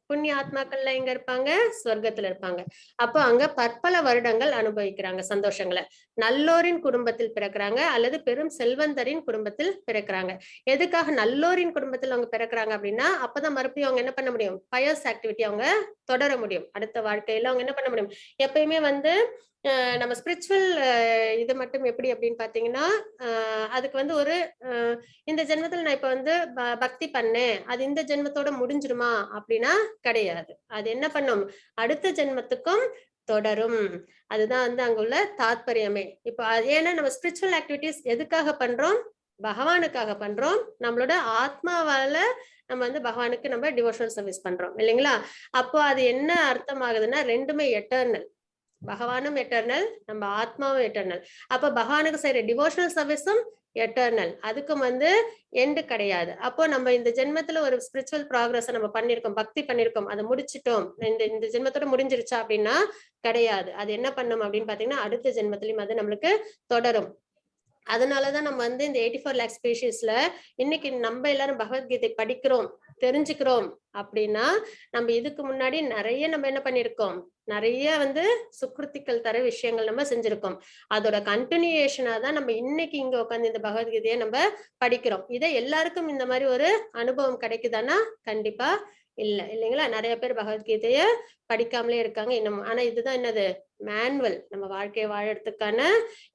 புண்ணிய ஆத்மாக்கள்ல எங்க இருப்பாங்க, சொர்க்கத்துல இருப்பாங்க. அப்போ அங்க பற்பல வருடங்கள் அனுபவிக்கிறாங்க சந்தோஷங்களை. நல்லோரின் குடும்பத்தில் பிறக்கிறாங்க அல்லது பெரும் செல்வந்தரின் குடும்பத்தில் பிறக்கிறாங்க. எதுக்காக நல்லோரின் குடும்பத்தில் அவங்க பிறக்கிறாங்க அப்படின்னா, அப்பதான் மறுபடியும் அவங்க என்ன பண்ண முடியும், பயஸ் ஆக்டிவிட்டி அவங்க தொடர முடியும். அடுத்த வாழ்க்கையில அவங்க என்ன பண்ண முடியும். எப்பயுமே வந்து நம்ம ஸ்பிரிச்சுவல் இது மட்டும் எப்படி அப்படின்னு பாத்தீங்கன்னா, அதுக்கு வந்து ஒரு இந்த ஜென்மத்துல நான் இப்ப வந்து பக்தி பண்ணேன், அது இந்த ஜென்மத்தோட முடிஞ்சிருமா அப்படின்னா கிடையாது. அது என்ன பண்ணும், அடுத்த ஜென்மத்துக்கும் தொடரும். அதுதான் வந்து அங்குள்ள தாத்பரியமே. இப்போ ஏன்னா நம்ம ஸ்பிரிச்சுவல் ஆக்டிவிட்டிஸ் எதுக்காக பண்றோம், பகவானுக்காக பண்றோம். நம்மளோட ஆத்மாவால நம்ம வந்து பகவானுக்கு நம்ம டிவோஷனல் சர்வீஸ் பண்றோம் இல்லைங்களா. அப்போ அது என்ன அர்த்தம் ஆகுதுன்னா, ரெண்டுமே எட்டர்னல். பகவானும் எட்டர்னல், நம்ம ஆத்மாவும் எட்டர்னல். அப்ப பகவானுக்கு செய்யற டிவோஷனல் சர்வீஸும் எட்டர்னல், அதுக்கும் வந்து எண்டு கிடையாது. அப்போ நம்ம இந்த ஜென்மத்துல ஒரு ஸ்பிரிச்சுவல் ப்ராக்ரஸ் நம்ம பண்ணிருக்கோம், பக்தி பண்ணிருக்கோம், அதை முடிச்சிட்டோம், இந்த ஜென்மத்தோட முடிஞ்சிருச்சா அப்படின்னா கிடையாது. அது என்ன பண்ணும் அப்படின்னு பாத்தீங்கன்னா, அடுத்த ஜென்மத்திலயும் அது நம்மளுக்கு தொடரும். அதனாலதான் நம்ம வந்து இந்த 84 lakh ஸ்பீஷீஸ்ல இன்னைக்கு நம்ம எல்லாரும் பகவத்கீதை படிக்கிறோம், தெரிஞ்சுக்கிறோம் அப்படின்னா, நம்ம இதுக்கு முன்னாடி நிறைய நம்ம என்ன பண்ணிருக்கோம், நிறைய வந்து சுக்ருத்திகள் தர விஷயங்கள் நம்ம செஞ்சிருக்கோம். அதோட கண்டினியூஷனா தான் நம்ம இன்னைக்கு இங்க உட்காந்து இந்த பகவத்கீதையை நம்ம படிக்கிறோம். இதை எல்லாருக்கும் இந்த மாதிரி ஒரு அனுபவம் கிடைக்குதானா கண்டிப்பா இல்லைங்களா. நிறைய பேர் பகவத்கீதைய படிக்காமலே இருக்காங்க இன்னும். ஆனா இதுதான் என்னது, மேனுவல், நம்ம வாழ்க்கையை வாழறதுக்கான,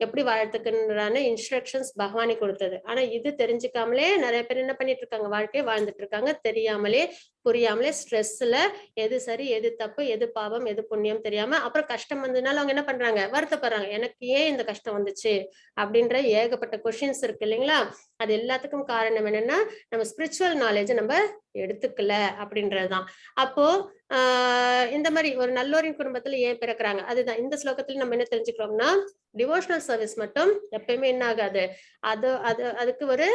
எப்படி வாழறதுக்குன்றான இன்ஸ்ட்ரக்ஷன்ஸ் பகவானே கொடுத்தது. ஆனா இது தெரிஞ்சுக்காமலே நிறைய பேர் என்ன பண்ணிட்டு இருக்காங்க, வாழ்க்கையை வாழ்ந்துட்டு இருக்காங்க, தெரியாமலே புரியாமலே ஸ்ட்ரெஸ்ல, எது சரி எது தப்பு, எது பாவம் எது புண்ணியம் தெரியாம, அப்புறம் கஷ்டம் வந்ததுனால அவங்க என்ன பண்றாங்க, வருத்தப்படுறாங்க, எனக்கு ஏன் இந்த கஷ்டம் வந்துச்சு அப்படின்ற ஏகப்பட்ட கொஸ்டின்ஸ் இருக்கு இல்லைங்களா. அது எல்லாத்துக்கும் காரணம் என்னன்னா, நம்ம ஸ்பிரிச்சுவல் நாலேஜ் நம்ம எடுத்துக்கல அப்படின்றதுதான். அப்போ இந்த மாதிரி ஒரு நல்லோரின் குடும்பத்துல ஏன் பிறக்கிறாங்க, அதுதான் இந்த ஸ்லோகத்துல நம்ம என்ன தெரிஞ்சுக்கிறோம்னா, டிவோஷனல் சர்வீஸ் மட்டும் எப்பயுமே என்ன ஆகாது, அதுக்கு ஒரு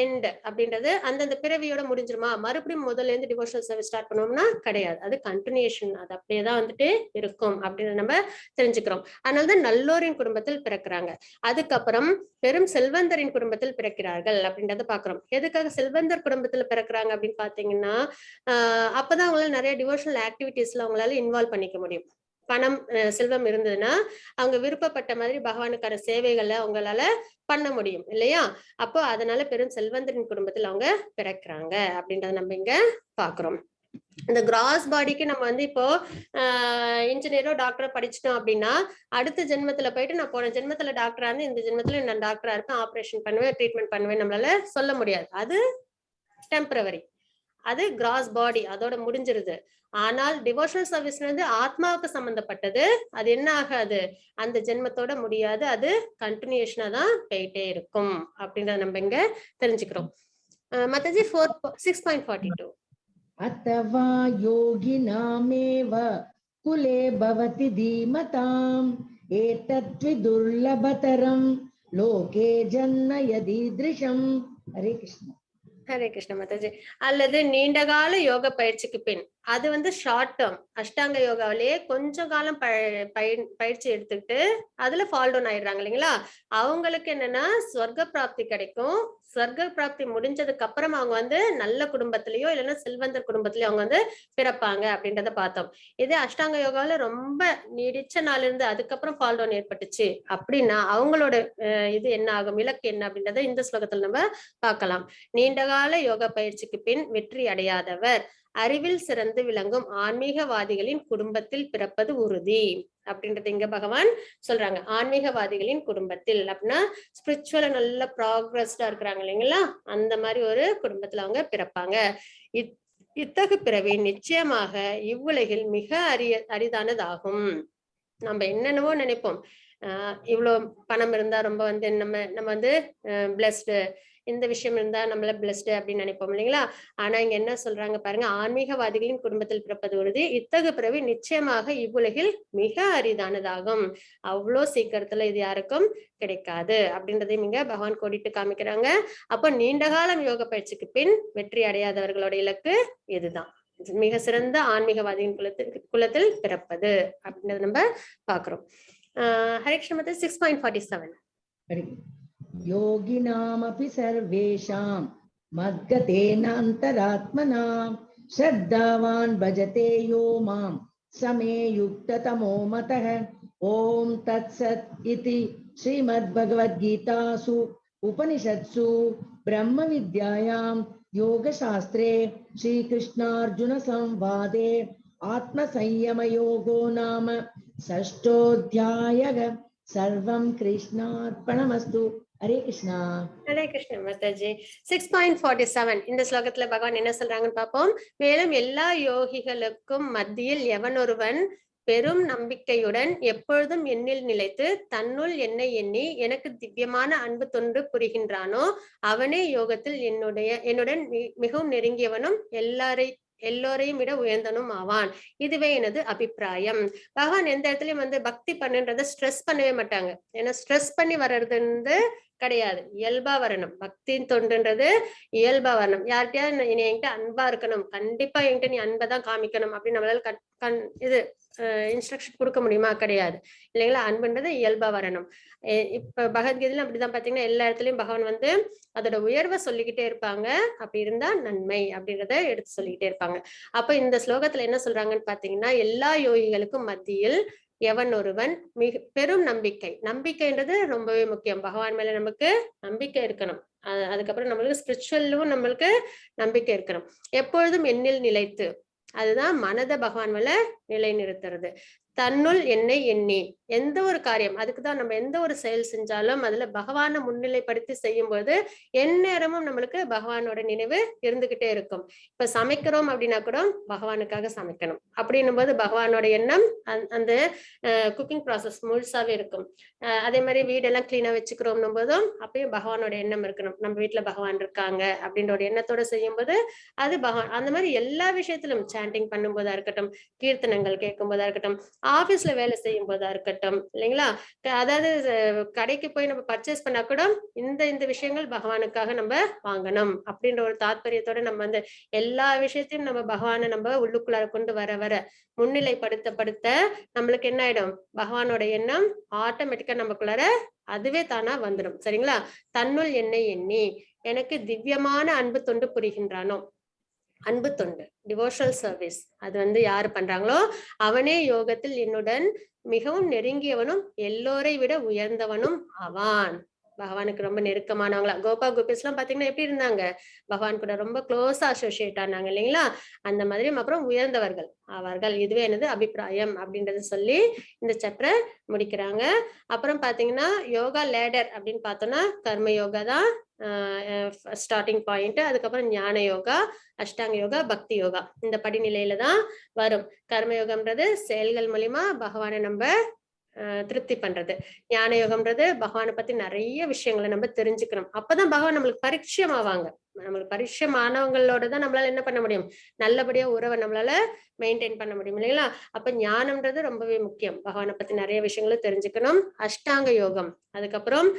எண்ட் அப்படின்றது அந்தந்த பிறவியோட முடிஞ்சிருமா, மறுபடியும் முதல்ல இருந்து டிவோஷனல் சர்வீஸ் ஸ்டார்ட் பண்ணுவோம்னா கிடையாது. அது கண்டினியூஷன், அது அப்படியேதான் வந்துட்டு இருக்கும் அப்படின்னு நம்ம தெரிஞ்சுக்கிறோம். அதனாலதான் நல்லோரின் குடும்பத்தில் பிறக்கிறாங்க. அதுக்கப்புறம் பெரும் செல்வந்தரின் குடும்பத்தில் பிறக்கிறார்கள் அப்படின்றத பாக்குறோம். எதுக்காக செல்வந்தர் குடும்பத்துல பிறக்கிறாங்க அப்படின்னு பாத்தீங்கன்னா, அப்பதான் அவங்களால நிறைய டிவோஷனல் ஆக்டிவிட்டிஸ்ல அவங்களால இன்வால்வ் பண்ணிக்க முடியும். பணம் செல்வம் இருந்ததுன்னா அவங்க விருப்பப்பட்ட மாதிரி பகவானுக்கான சேவைகளை அவங்களால பண்ண முடியும் இல்லையா? அப்போ அதனால பெரும் செல்வந்தரின் குடும்பத்தில் அவங்க பிறக்கிறாங்க அப்படின்றத நம்ம இங்க பாக்குறோம். இந்த கிராஸ் பாடிக்கு நம்ம வந்து இப்போ இன்ஜினியரோ டாக்டரோ படிச்சிட்டோம் அப்படின்னா அடுத்த ஜென்மத்துல போயிட்டு நான் போன ஜென்மத்துல டாக்டரா இருந்து இந்த ஜென்மத்துல நான் டாக்டரா இருப்பேன், ஆப்ரேஷன் பண்ணுவேன், ட்ரீட்மெண்ட் பண்ணுவேன் நம்மளால சொல்ல முடியாது. அது டெம்பரவரி, அது கிராஸ் பாடி, அதோட முடிஞ்சிருது. ஆனால் டிவோஷனல் சர்வீஸ் வந்து ஆத்மாவுக்கு சம்பந்தப்பட்டது. அது என்ன ஆகாது, அந்த ஜென்மத்தோட முடியாது, அது கண்டினியூஷனா தான் போயிட்டே இருக்கும் அப்படின்றத நம்ம இங்க தெரிஞ்சுக்கிறோம். மத்தஜி 6.42 अथवा योगिनामेव कुले भवति धीमताम् एतद्विदुर्लभतरं लोके जन्म यदीदृशम्. हरे कृष्ण. ஹரே கிருஷ்ண மாதாஜி. அல்லது நீண்டகால யோக பயிற்சிக்கு பின், அது வந்து ஷார்ட் டேர்ம் அஷ்டாங்க யோகாவிலேயே கொஞ்ச காலம் பயிற்சி எடுத்துக்கிட்டு அதுல ஃபால் டவுன் ஆயிடுறாங்க இல்லைங்களா? அவங்களுக்கு என்னன்னா சொர்க்க பிராப்தி கிடைக்கும். சொர்க்க பிராப்தி முடிஞ்சதுக்கு அப்புறம் அவங்க வந்து நல்ல குடும்பத்திலயோ இல்லைன்னா செல்வந்தர் குடும்பத்திலயோ அவங்க வந்து பிறப்பாங்க அப்படின்றத பார்த்தோம். இதே அஷ்டாங்க யோகாவில ரொம்ப நீடிச்ச நாள் இருந்து அதுக்கப்புறம் ஃபால் டவுன் ஏற்பட்டுச்சு அப்படின்னா அவங்களோட இது என்ன ஆகும், இலக்கு என்ன அப்படின்றத இந்த ஸ்லோகத்துல நம்ம பார்க்கலாம். நீண்டகால யோக பயிற்சிக்கு பின் வெற்றி அடையாதவர் அறிவில் சிறந்து விளங்கும் ஆன்மீகவாதிகளின் குடும்பத்தில் பிறப்பது உறுதி அப்படின்றது இங்க பகவான் சொல்றாங்க. ஆன்மீகவாதிகளின் குடும்பத்தில் அப்படின்னா ஸ்பிரிச்சுவல நல்ல ப்ராக்ரஸ்டா இருக்கிறாங்க இல்லைங்களா, அந்த மாதிரி ஒரு குடும்பத்துல அவங்க பிறப்பாங்க. இத்தகு பிறவி நிச்சயமாக இவ்வுலகில் மிக அரிதானதாகும். நம்ம என்னென்னவோ நினைப்போம், இவ்வளவு பணம் இருந்தா ரொம்ப வந்து நம்ம வந்து பிளஸ்டு, இந்த விஷயம் இருந்தா நம்மள பிளஸ்டு அப்படின்னு நினைப்போம் இல்லைங்களா? ஆனா இங்க என்ன சொல்றாங்க பாருங்க, ஆன்மீகவாதிகளின் குடும்பத்தில் பிறப்பது உறுதி, இத்தகு பிறவி நிச்சயமாக இவ்வுலகில் மிக அரிதானதாகும். அவ்வளோ சீக்கிரத்துல இது யாருக்கும் கிடைக்காது அப்படின்றதையும் இங்க பகவான் கோடிட்டு காமிக்கிறாங்க. அப்போ நீண்ட காலம் யோக பயிற்சிக்கு பின் வெற்றி அடையாதவர்களோட இலக்கு இதுதான், மிக சிறந்த ஆன்மீகவாதியின் குலத்தில் பிறப்பது அப்படின்றத நம்ம பாக்குறோம். ஹரே கிருஷ்ண மாதா 6.47 योगिनामपि सर्वेषां मद्गतेन अन्तरात्मना श्रद्धावान् भजते यो मां समे युक्ततमो मतः. ॐ तत्सत् इति श्रीमद्भगवद्गीतासु उपनिषत्सु ब्रह्मविद्यायां योगशास्त्रे श्रीकृष्णार्जुनसंवादे आत्मसंयमयोगो नाम षष्ठोऽध्यायः. सर्वं कृष्णार्पणमस्तु. हरे कृष्णा. ஹரே கிருஷ்ண மாதாஜி. 6.47 இந்த ஸ்லோகத்துல பகவான் என்ன சொல்றாங்கன்னு பார்ப்போம். மேலும் எல்லா யோகிகளுக்கும் மத்தியில் எவன் ஒருவன் பெரும் நம்பிக்கையுடன் எப்பொழுதும் என்னில் நிலைத்து தன்னுள் என்னை எண்ணி எனக்கு திவ்யமான அன்பு தொண்டு புரிகின்றானோ அவனே யோகத்தில் என்னுடன் மிகவும் நெருங்கியவனும் எல்லோரையும் விட உயர்ந்தனும் ஆவான். இதுவே எனது அபிப்பிராயம். பகவான் எந்த இடத்துலயும் வந்து பக்தி பண்ணுன்றத ஸ்ட்ரெஸ் பண்ணவே மாட்டாங்க. ஏன்னா ஸ்ட்ரெஸ் பண்ணி வர்றது வந்து கிடையாது, இயல்பா வரணும். பக்தியின் தொண்டுன்றது இயல்பா வரணும். யார்கிட்டயாவது என்கிட்ட அன்பா இருக்கணும், கண்டிப்பா என்கிட்ட நீ அன்பை தான் காமிக்கணும் அப்படின்னு நம்மளால இது இன்ஸ்ட்ரக்ஷன் கொடுக்க முடியுமா? கிடையாது இல்லைங்களா? அன்புன்றது இயல்பா வரணும். இப்ப பகவத்கீதையில அப்படிதான் பாத்தீங்கன்னா எல்லா இடத்துலயும் பகவான் வந்து அதோட உயர்வை சொல்லிக்கிட்டே இருப்பாங்க. அப்படி இருந்தா நன்மை அப்படின்றத எடுத்து சொல்லிக்கிட்டே இருப்பாங்க. அப்ப இந்த ஸ்லோகத்துல என்ன சொல்றாங்கன்னு பாத்தீங்கன்னா, எல்லா யோகிகளுக்கும் மத்தியில் எவன் ஒருவன் மிக பெரும் நம்பிக்கைன்றது ரொம்பவே முக்கியம். பகவான் மேல நமக்கு நம்பிக்கை இருக்கணும். அதுக்கப்புறம் நம்மளுக்கு ஸ்பிரிச்சுவலும் நம்மளுக்கு நம்பிக்கை இருக்கணும். எப்பொழுதும் எண்ணில் நிலைத்து, அதுதான் மனதை பகவான் மேல நிலை நிறுத்துறது. தன்னுள் என்னை எண்ணி, எந்த ஒரு காரியம், அதுக்குதான் நம்ம எந்த ஒரு செயல் செஞ்சாலும் அதுல பகவானை முன்னிலைப்படுத்தி செய்யும் போது எந்நேரமும் நம்மளுக்கு பகவானோட நினைவு இருந்துகிட்டே இருக்கும். இப்ப சமைக்கிறோம் அப்படின்னா கூட பகவானுக்காக சமைக்கணும் அப்படின்னும் போது பகவானோட எண்ணம் அந்த குக்கிங் ப்ராசஸ் முழுசாவே இருக்கும். அதே மாதிரி வீடெல்லாம் கிளீனா வச்சுக்கிறோம்னும் போதும் அப்பயும் பகவானோட எண்ணம் இருக்கணும். நம்ம வீட்டுல பகவான் இருக்காங்க அப்படின்ற ஒரு எண்ணத்தோட செய்யும் போது அது பகவான். அந்த மாதிரி எல்லா விஷயத்திலும் சாண்டிங் பண்ணும் போதா இருக்கட்டும், கீர்த்தனங்கள் கேட்கும் போதா இருக்கட்டும், ஆபீஸ்ல வேலை செய்யும் போதா இருக்கட்டும் இல்லைங்களா, அதாவது கடைக்கு போய் நம்ம பர்ச்சேஸ் பண்ணா கூட இந்த விஷயங்கள் பகவானுக்காக நம்ம வாங்கணும் அப்படின்ற ஒரு தாத்பரியத்தோட நம்ம வந்து எல்லா விஷயத்தையும் நம்ம பகவானை நம்ம உள்ளுக்குள்ளார கொண்டு வர முன்னிலைப்படுத்த நம்மளுக்கு என்ன ஆயிடும், பகவானோட எண்ணம் ஆட்டோமேட்டிக்கா நமக்குள்ளார அதுவே தானா வந்துடும். சரிங்களா? தன்னுள் என்னை எண்ணி எனக்கு திவ்யமான அன்பு தொண்டு புரிகின்றானோ, அன்பு தொண்டு, டிவோஷனல் சர்வீஸ். அது வந்து யாரு பண்றாங்களோ அவனே யோகத்தில் என்னுடன் மிகவும் நெருங்கியவனும் எல்லோரை விட உயர்ந்தவனும் ஆவான். பகவானுக்கு ரொம்ப நெருக்கமானவங்களா கோபா கோபிஸ் எல்லாம் பாத்தீங்கன்னா எப்படி இருந்தாங்க, பகவான் கூட ரொம்ப க்ளோஸா அசோசியேட் ஆனாங்க இல்லைங்களா? அந்த மாதிரி அப்புறம் உயர்ந்தவர்கள் அவர்கள், இதுவே எனது அபிப்பிராயம் அப்படின்றத சொல்லி இந்த சாப்டரை முடிக்கிறாங்க. அப்புறம் பாத்தீங்கன்னா யோகா லேடர் அப்படின்னு பார்த்தோம்னா கர்ம யோகா தான் ஸ்டார்டிங் பாயிண்ட். அதுக்கப்புறம் ஞான யோகா, அஷ்டாங்க யோகா, பக்தி யோகா, இந்த படிநிலையில தான் வரும். கர்மயோகம்ன்றது செயல்கள் மூலியமா பகவானை நம்ம திருப்தி பண்றது. ஞான யோகம்ன்றது பகவானை பத்தி நிறைய விஷயங்களை நம்ம தெரிஞ்சுக்கணும். அப்பதான் பகவான் நம்மளுக்கு பரிச்சயம் ஆவாங்க. நம்மளுக்கு பரிச்சயமானவங்களோட தான் நம்மளால என்ன பண்ண முடியும், நல்லபடியா உறவை நம்மளால மெயின்டைன் பண்ண முடியும் இல்லைங்களா? அப்ப ஞானம்ன்றது ரொம்பவே முக்கியம். பகவானை பத்தி நிறைய விஷயங்களை தெரிஞ்சுக்கணும். அஷ்டாங்க யோகம், அதுக்கப்புறம்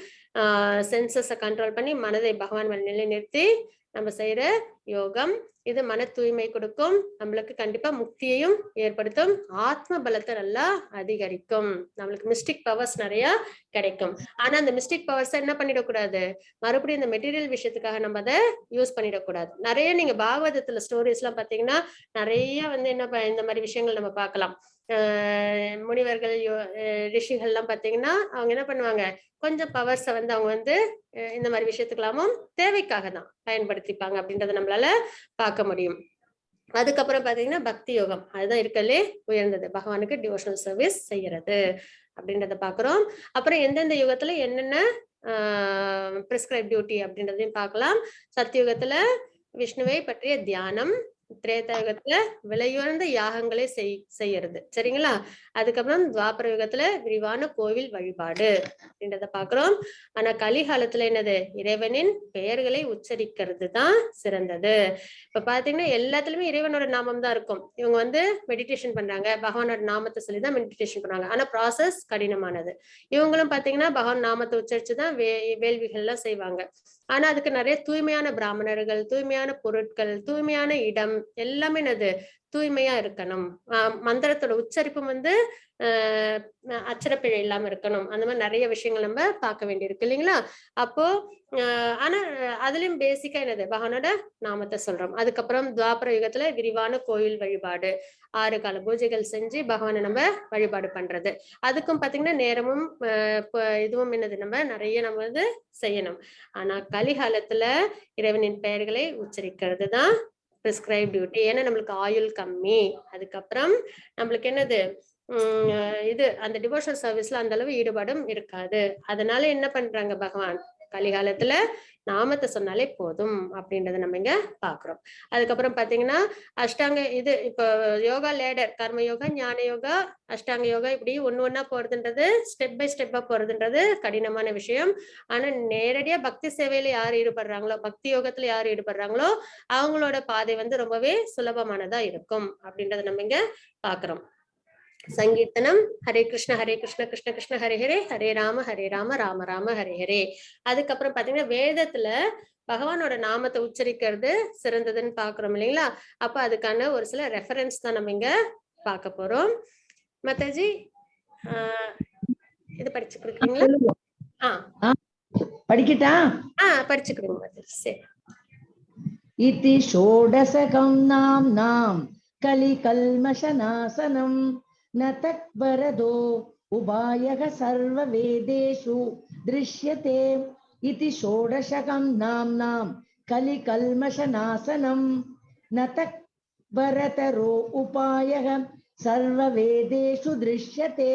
சென்சஸை கண்ட்ரோல் பண்ணி மனதை பகவான் மேல் நிலைநிறுத்தி நம்ம செய்யற யோகம். இது மன தூய்மை கொடுக்கும், நம்மளுக்கு கண்டிப்பா முக்தியையும் ஏற்படுத்தும், ஆத்ம பலத்தை நல்லா அதிகரிக்கும், நம்மளுக்கு மிஸ்டிக் பவர்ஸ் நிறைய கிடைக்கும். ஆனா அந்த மிஸ்டிக் பவர்ஸ் என்ன பண்ணிடக்கூடாது, மறுபடியும் இந்த மெட்டீரியல் விஷயத்துக்காக நம்ம அதை யூஸ் பண்ணிடக்கூடாது. நிறைய நீங்க பாகவதத்துல ஸ்டோரிஸ் எல்லாம் பாத்தீங்கன்னா நிறைய வந்து என்ன இந்த மாதிரி விஷயங்கள் நம்ம பார்க்கலாம். முனிவர்கள் ரிஷிகள் எல்லாம் பாத்தீங்கன்னா அவங்க என்ன பண்ணுவாங்க, கொஞ்சம் பவர்ஸை வந்து அவங்க வந்து இந்த மாதிரி விஷயத்துக்கெல்லாமும் தேவைக்காக தான் பயன்படுத்திப்பாங்க அப்படின்றத நம்மளால பார்க்க முடியும். அதுக்கப்புறம் பாத்தீங்கன்னா பக்தி யோகம், அதுதான் இருக்கலே உயர்ந்தது, பகவானுக்கு டிவோஷனல் சர்வீஸ் செய்யறது அப்படின்றத பாக்குறோம். அப்புறம் எந்தெந்த யுகத்துல என்னென்ன பிரிஸ்கிரைப் டியூட்டி அப்படின்றதையும் பார்க்கலாம். சத்தியுகத்துல விஷ்ணுவை பற்றிய தியானம், திரேதா யுகத்துல விலையுயர்ந்த யாகங்களை செய்யறது சரிங்களா. அதுக்கப்புறம் துவாபர யுகத்துல விரிவான கோவில் வழிபாடு அப்படின்றத பாக்குறோம். ஆனா கலிகாலத்துல என்னது, இறைவனின் பெயர்களை உச்சரிக்கிறது தான் சிறந்தது. இப்ப பாத்தீங்கன்னா எல்லாத்துலயுமே இறைவனோட நாமம் தான் இருக்கும். இவங்க வந்து மெடிடேஷன் பண்றாங்க, பகவானோட நாமத்தை சொல்லிதான் மெடிடேஷன் பண்றாங்க. ஆனா ப்ராசஸ் கடினமானது. இவங்களும் பாத்தீங்கன்னா பகவான் நாமத்தை உச்சரிச்சுதான் வேள்விகள் எல்லாம் செய்வாங்க. ஆனா அதுக்கு நிறைய தூய்மையான பிராமணர்கள், தூய்மையான பொருட்கள், தூய்மையான இடம், எல்லாமே என்னது தூய்மையா இருக்கணும். மந்திரத்தோட உச்சரிப்பு வந்து அச்சரப்பிழை இல்லாம இருக்கணும். அந்த மாதிரி நிறைய விஷயங்கள் நம்ம பார்க்க வேண்டியிருக்கு இல்லைங்களா. அப்போ ஆனா அதுலயும் பேசிக்கா என்னது, பகவானோட நாமத்தை சொல்றோம். அதுக்கப்புறம் துவாபர யுகத்துல விரிவான கோயில் வழிபாடு, 6 கால பூஜைகள் செஞ்சு பகவானை நம்ம வழிபாடு பண்றது. அதுக்கும் பாத்தீங்கன்னா நேரமும் இதுவும் என்னது, நம்ம நிறைய நம்ம வந்து செய்யணும். ஆனா கலிகாலத்துல இறைவனின் பெயர்களை உச்சரிக்கிறது தான் பிரிஸ்கிரைப் டியூட்டி. ஏன்னா நம்மளுக்கு ஆயுள் கம்மி. அதுக்கப்புறம் நம்மளுக்கு என்னது இது அந்த டிவோஷனல் சர்வீஸ்ல அந்த அளவு ஈடுபாடும் இருக்காது. அதனால என்ன பண்றாங்க பகவான், கலிகாலத்துல நாமத்தை சொன்னாலே போதும் அப்படின்றத நம்ம இங்க பாக்குறோம். அதுக்கப்புறம் பாத்தீங்கன்னா அஷ்டாங்க இது இப்போ யோகா லேடர், கர்ம யோகா, ஞான யோகா, அஷ்டாங்க யோகா, இப்படி ஒண்ணு போறதுன்றது ஸ்டெப் பை ஸ்டெப்பா போறதுன்றது கடினமான விஷயம். ஆனா நேரடியா பக்தி சேவையில யார் ஈடுபடுறாங்களோ, பக்தி யோகத்துல யார் ஈடுபடுறாங்களோ அவங்களோட பாதை வந்து ரொம்பவே சுலபமானதா இருக்கும் அப்படின்றத நம்ம இங்க பாக்குறோம். சங்கீர்த்தனம், ஹரே கிருஷ்ண கிருஷ்ண கிருஷ்ண ஹரே ஹரே, ஹரே ராம ராம ராம ஹரே ஹரே. அதுக்கப்புறம் பாத்தீங்கன்னா வேதத்துல பகவானோட நாமத்தை உச்சரிக்கிறது சிறந்ததுன்னு பாக்குறோம் இல்லைங்களா. அப்ப அதுக்கான ஒரு சில ரெஃபரன்ஸ் தான் நம்ம இங்க பார்க்க போறோம். மத்தாஜி இது படிச்சு கொடுக்குறீங்களா? படிக்கட்டா? படிச்சுக்கிறோம் மத்தாஜி. சரி. இதி ஷோடசகம் நாம் கலிகல்மஷநாசனம் न तत्परदो उभायः सर्ववेदेषु दृश्यते इति षोडशकं नाम्नां कलिकल्मषनाशनं न तत्परतरो उपायः सर्ववेदेषु दृश्यते.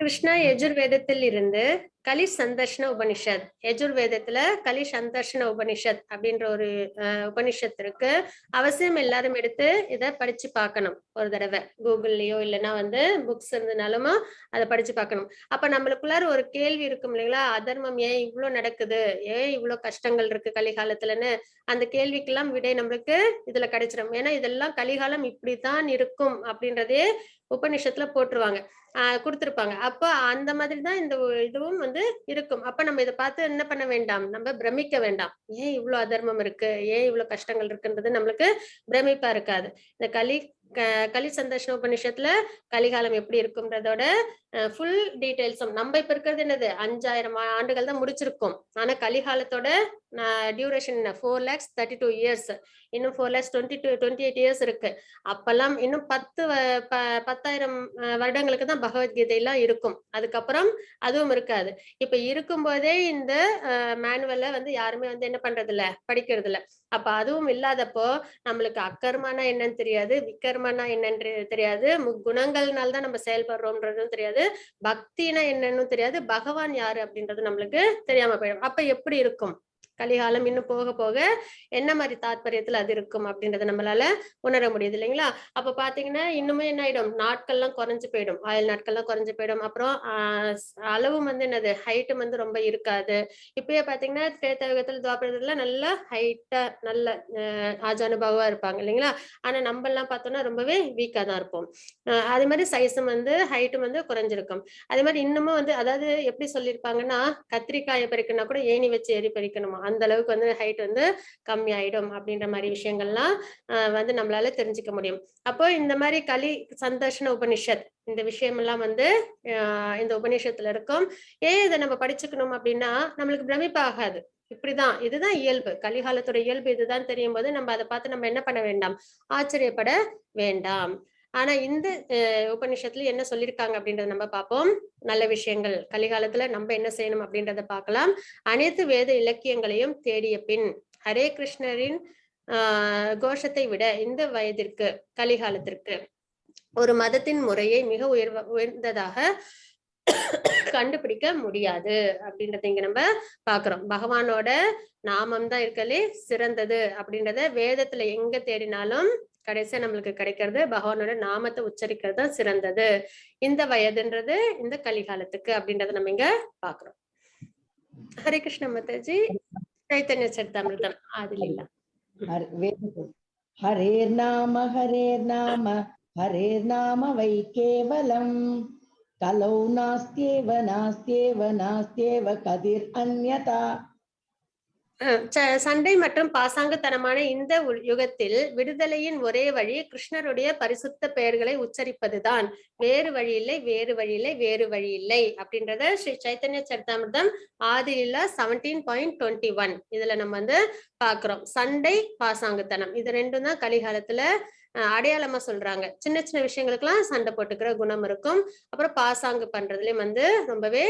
கிருஷ்ணா யஜுர்வேதத்தில் இருந்து கலி சந்தர்ஷன உபனிஷத், யஜுர்வேதத்துல கலி சந்தர்ஷன உபனிஷத் அப்படின்ற ஒரு உபனிஷத் இருக்கு. அவசியம் எல்லாரும் எடுத்து இத படிச்சு பார்க்கணும் ஒரு தடவை. கூகுள்லயோ இல்லைன்னா வந்து புக்ஸ் இருந்தனாலுமா அதை படிச்சு பார்க்கணும். அப்ப நம்மளுக்குள்ளார ஒரு கேள்வி இருக்கும் இல்லைங்களா, அதர்மம் ஏன் இவ்வளவு நடக்குது, ஏன் இவ்வளவு கஷ்டங்கள் இருக்கு கலிகாலத்துலன்னு, அந்த கேள்விக்கெல்லாம் விடை நம்மளுக்கு இதுல கிடைச்சிடும். ஏன்னா இதெல்லாம் கலிகாலம் இப்படித்தான் இருக்கும் அப்படின்றதே உபநிஷத்துல போட்டுருவாங்க, கொடுத்திருப்பாங்க. அப்ப அந்த மாதிரிதான் இந்த இதுவும் வந்து இருக்கும். அப்ப நம்ம இதை பார்த்து என்ன பண்ண வேண்டாம், நம்ம பிரமிக்க வேண்டாம். ஏன் இவ்வளவு அதர்மம் இருக்கு, ஏன் இவ்வளவு கஷ்டங்கள் இருக்குன்றது நம்மளுக்கு பிரமிப்பா இருக்காது. இந்த கலி சந்தர்ஷன உபநிஷத்துல கலிகாலம் எப்படி இருக்கும்ன்றதோட ஃபுல் டீடைல்ஸும் நம்ம இப்ப இருக்கிறது என்னது 5000 ஆண்டுகள் தான் முடிச்சிருக்கோம். ஆனா கலிகாலத்தோட டியூரேஷன் 4,32 years, இன்னும் 4,28 years இருக்கு. அப்பெல்லாம் இன்னும் 10,000 வருடங்களுக்கு தான் பகவத்கீதை எல்லாம் இருக்கும். அதுக்கப்புறம் அதுவும் இருக்காது. இப்ப இருக்கும்போதே இந்த மேனுவலை வந்து யாருமே வந்து என்ன பண்றது இல்ல, படிக்கிறது இல்ல. அப்ப அதுவும் இல்லாதப்போ நம்மளுக்கு அக்கர்மனா என்னன்னு தெரியாது, விக்கர்மனா என்னன்னு தெரியாது, குணங்கள்னால தான் நம்ம செயல்படுறோம்ன்றதும் தெரியாது, பக்தினா என்னன்னு தெரியாது, பகவான் யாரு அப்படின்றது நம்மளுக்கு தெரியாம போயிடும். அப்ப எப்படி இருக்கும் கலிகாலம்? இன்னும் போக போக என்ன மாதிரி தாற்பயத்துல அது இருக்கும் அப்படின்றத நம்மளால உணர முடியுது இல்லைங்களா? அப்ப பாத்தீங்கன்னா இன்னுமே என்ன ஆயிடும், நாட்கள்லாம் குறைஞ்சு போயிடும், ஆயுள் நாட்கள்லாம் குறைஞ்சு போயிடும். அப்புறம் அளவும் வந்து என்னது, ஹைட்டும் வந்து ரொம்ப இருக்காது. இப்பயே பாத்தீங்கன்னா திரேதாயுகத்துல துவாபரத்துல நல்ல ஹைட்டா நல்ல ஆஜானுபாவா இருப்பாங்க இல்லைங்களா? ஆனா நம்ம எல்லாம் பார்த்தோம்னா ரொம்பவே வீக்கா தான் இருப்போம். அதே மாதிரி சைஸும் வந்து ஹைட்டும் வந்து குறைஞ்சிருக்கும். அதே மாதிரி இன்னமும் வந்து அதாவது எப்படி சொல்லியிருப்பாங்கன்னா, கத்திரிக்காயை பறிக்கணும்னா கூட ஏணி வச்சு ஏறி பறிக்கணுமா, அந்த அளவுக்கு வந்து ஹைட் வந்து கம்மி ஆயிடும் அப்படின்ற மாதிரி விஷயங்கள்லாம் வந்து நம்மளால தெரிஞ்சுக்க முடியும். அப்போ இந்த மாதிரி கலி சந்தர்ஷன உபனிஷத் இந்த விஷயம் எல்லாம் வந்து இந்த உபநிஷத்துல இருக்கும். ஏன் இதை நம்ம படிச்சுக்கணும் அப்படின்னா நம்மளுக்கு பிரமிப்பாகாது. இப்படிதான், இதுதான் இயல்பு, கலிகாலத்தோட இயல்பு இதுதான் தெரியும் போது நம்ம அதை பார்த்து நம்ம என்ன பண்ண வேண்டாம், ஆச்சரியப்பட வேண்டாம். ஆனா இந்த உபநிஷத்துல என்ன சொல்லியிருக்காங்க அப்படின்றத நம்ம பார்ப்போம். நல்ல விஷயங்கள் கலிகாலத்துல நம்ம என்ன செய்யணும் அப்படின்றத பார்க்கலாம். அனைத்து வேத இலக்கியங்களையும் தேடிய பின் ஹரே கிருஷ்ணரின் கோஷத்தை விட இந்த வயதிற்கு கலிகாலத்திற்கு ஒரு மதத்தின் முறையை மிக உயர்ந்ததாக கண்டுபிடிக்க முடியாது அப்படின்றத இங்க நம்ம பாக்குறோம். பகவானோட நாமம் தான் இருக்கலே சிறந்தது அப்படின்றத வேதத்துல எங்க தேடினாலும் கடைசியா நம்மளுக்கு கிடைக்கிறது பகவானோட நாமத்தை உச்சரிக்கிறது தான் சிறந்தது இந்த வயதுன்றது இந்த கலிகாலத்துக்கு அப்படின்றத நம்ம இங்க பாக்குறோம். ஹரே கிருஷ்ண மாதாஜி. சைத்தன்ய சரிதாமிர்தம் ஆதிலீலா. ஹரேர் நாம வை கேவலம் கலௌ நாஸ்தியேவ கதிர் அன்யதா. சண்டை மற்றும் பாசாங்குத்தனமான இந்த யுகத்தில் விடுதலையின் ஒரே வழி கிருஷ்ணருடைய பரிசுத்த பெயர்களை உச்சரிப்பதுதான். வேறு வழி இல்லை, வேறு வழி இல்லை, வேறு வழி இல்லை அப்படின்றத ஸ்ரீ சைத்தன்ய சரிதாமிர்தம் ஆதிலீலா 17.21 இதுல நம்ம வந்து பாக்குறோம். சண்டை பாசாங்குத்தனம் இது ரெண்டும் தான் கலிகாலத்துல அடையாளமா சொல்றாங்க. சின்ன சின்ன விஷயங்களுக்கெல்லாம் சண்டை போட்டுக்கிற குணம் இருக்கும். அப்புறம் பாசாங்கு பண்றதுலயும் வந்து ரொம்பவே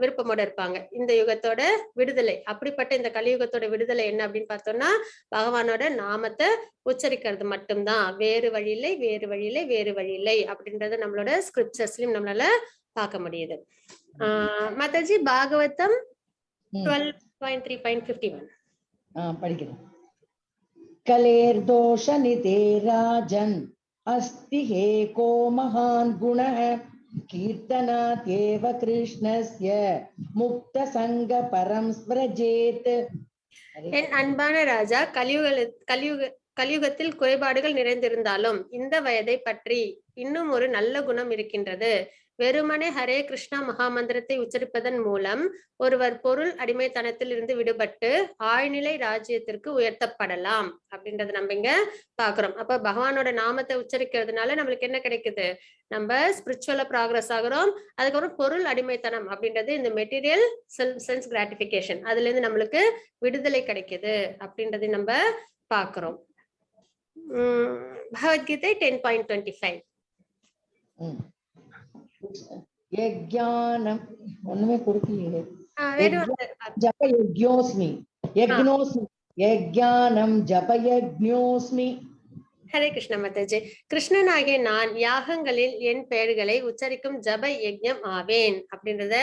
விருப்பமோட இருப்பாங்க. இந்த யுகத்தோட விடுதலை, அப்படிப்பட்ட இந்த கலியுகத்தோட விடுதலை என்ன அப்படின்னு பார்த்தோம்னா பகவானோட நாமத்தை உச்சரிக்கிறது மட்டும்தான். வேறு வழி இல்லை, வேறு வழி இல்லை, வேறு வழி இல்லை அப்படின்றத நம்மளோட ஸ்கிரிப்சர்ஸ்லயும் நம்மளால பார்க்க முடியுது. மாதாஜி பாகவதம் 12.3.51 படிக்கிறேன். கலேர் தோஷ நிதே ராஜன் அஸ்தி ஹேகோ மகான் குணஹ கீர்த்தனாத்யேவ கிருஷ்ணஸ்ய முக்த சங்க பரம் ஸ்மரஜேத். என் அன்பான ராஜா, கலியுகத்தில் குறைபாடுகள் நிறைந்திருந்தாலும் இந்த வயதை பற்றி இன்னும் ஒரு நல்ல குணம் இருக்கின்றது. வெறுமனே ஹரே கிருஷ்ணா மகாமந்திரத்தை உச்சரிப்பதன் மூலம் ஒருவர் பொருள் அடிமைத்தனத்தில் இருந்து விடுபட்டு ஆழ்நிலை ராஜ்யத்திற்கு உயர்த்தப்படலாம் அப்படின்றத நம்ம இங்க பாக்குறோம். அப்ப பகவானோட நாமத்தை உச்சரிக்கிறதுனால நம்மளுக்கு என்ன கிடைக்குது, நம்ம ஸ்பிரிச்சுவலா ப்ராக்ரஸ் ஆகுறோம். அதுக்கப்புறம் பொருள் அடிமைத்தனம் அப்படின்றது இந்த மெட்டீரியல் சென்ஸ் கிராட்டிபிகேஷன் அதுல இருந்து நம்மளுக்கு விடுதலை கிடைக்குது அப்படின்றதை நம்ம பாக்குறோம். பகவத்கீதை 10.25 யஜ்ஞானம் ஒண்ணுமே கொடுக்கலையே. யஜ்ஞானம் ஜபயஜ்ஞோஸ்மி. ஹரே கிருஷ்ண மாதாஜி. கிருஷ்ணனாகிய நான் யாகங்களில் என் பெயர்களை உச்சரிக்கும் ஜப யஜ்ஞம் ஆவேன் அப்படின்றத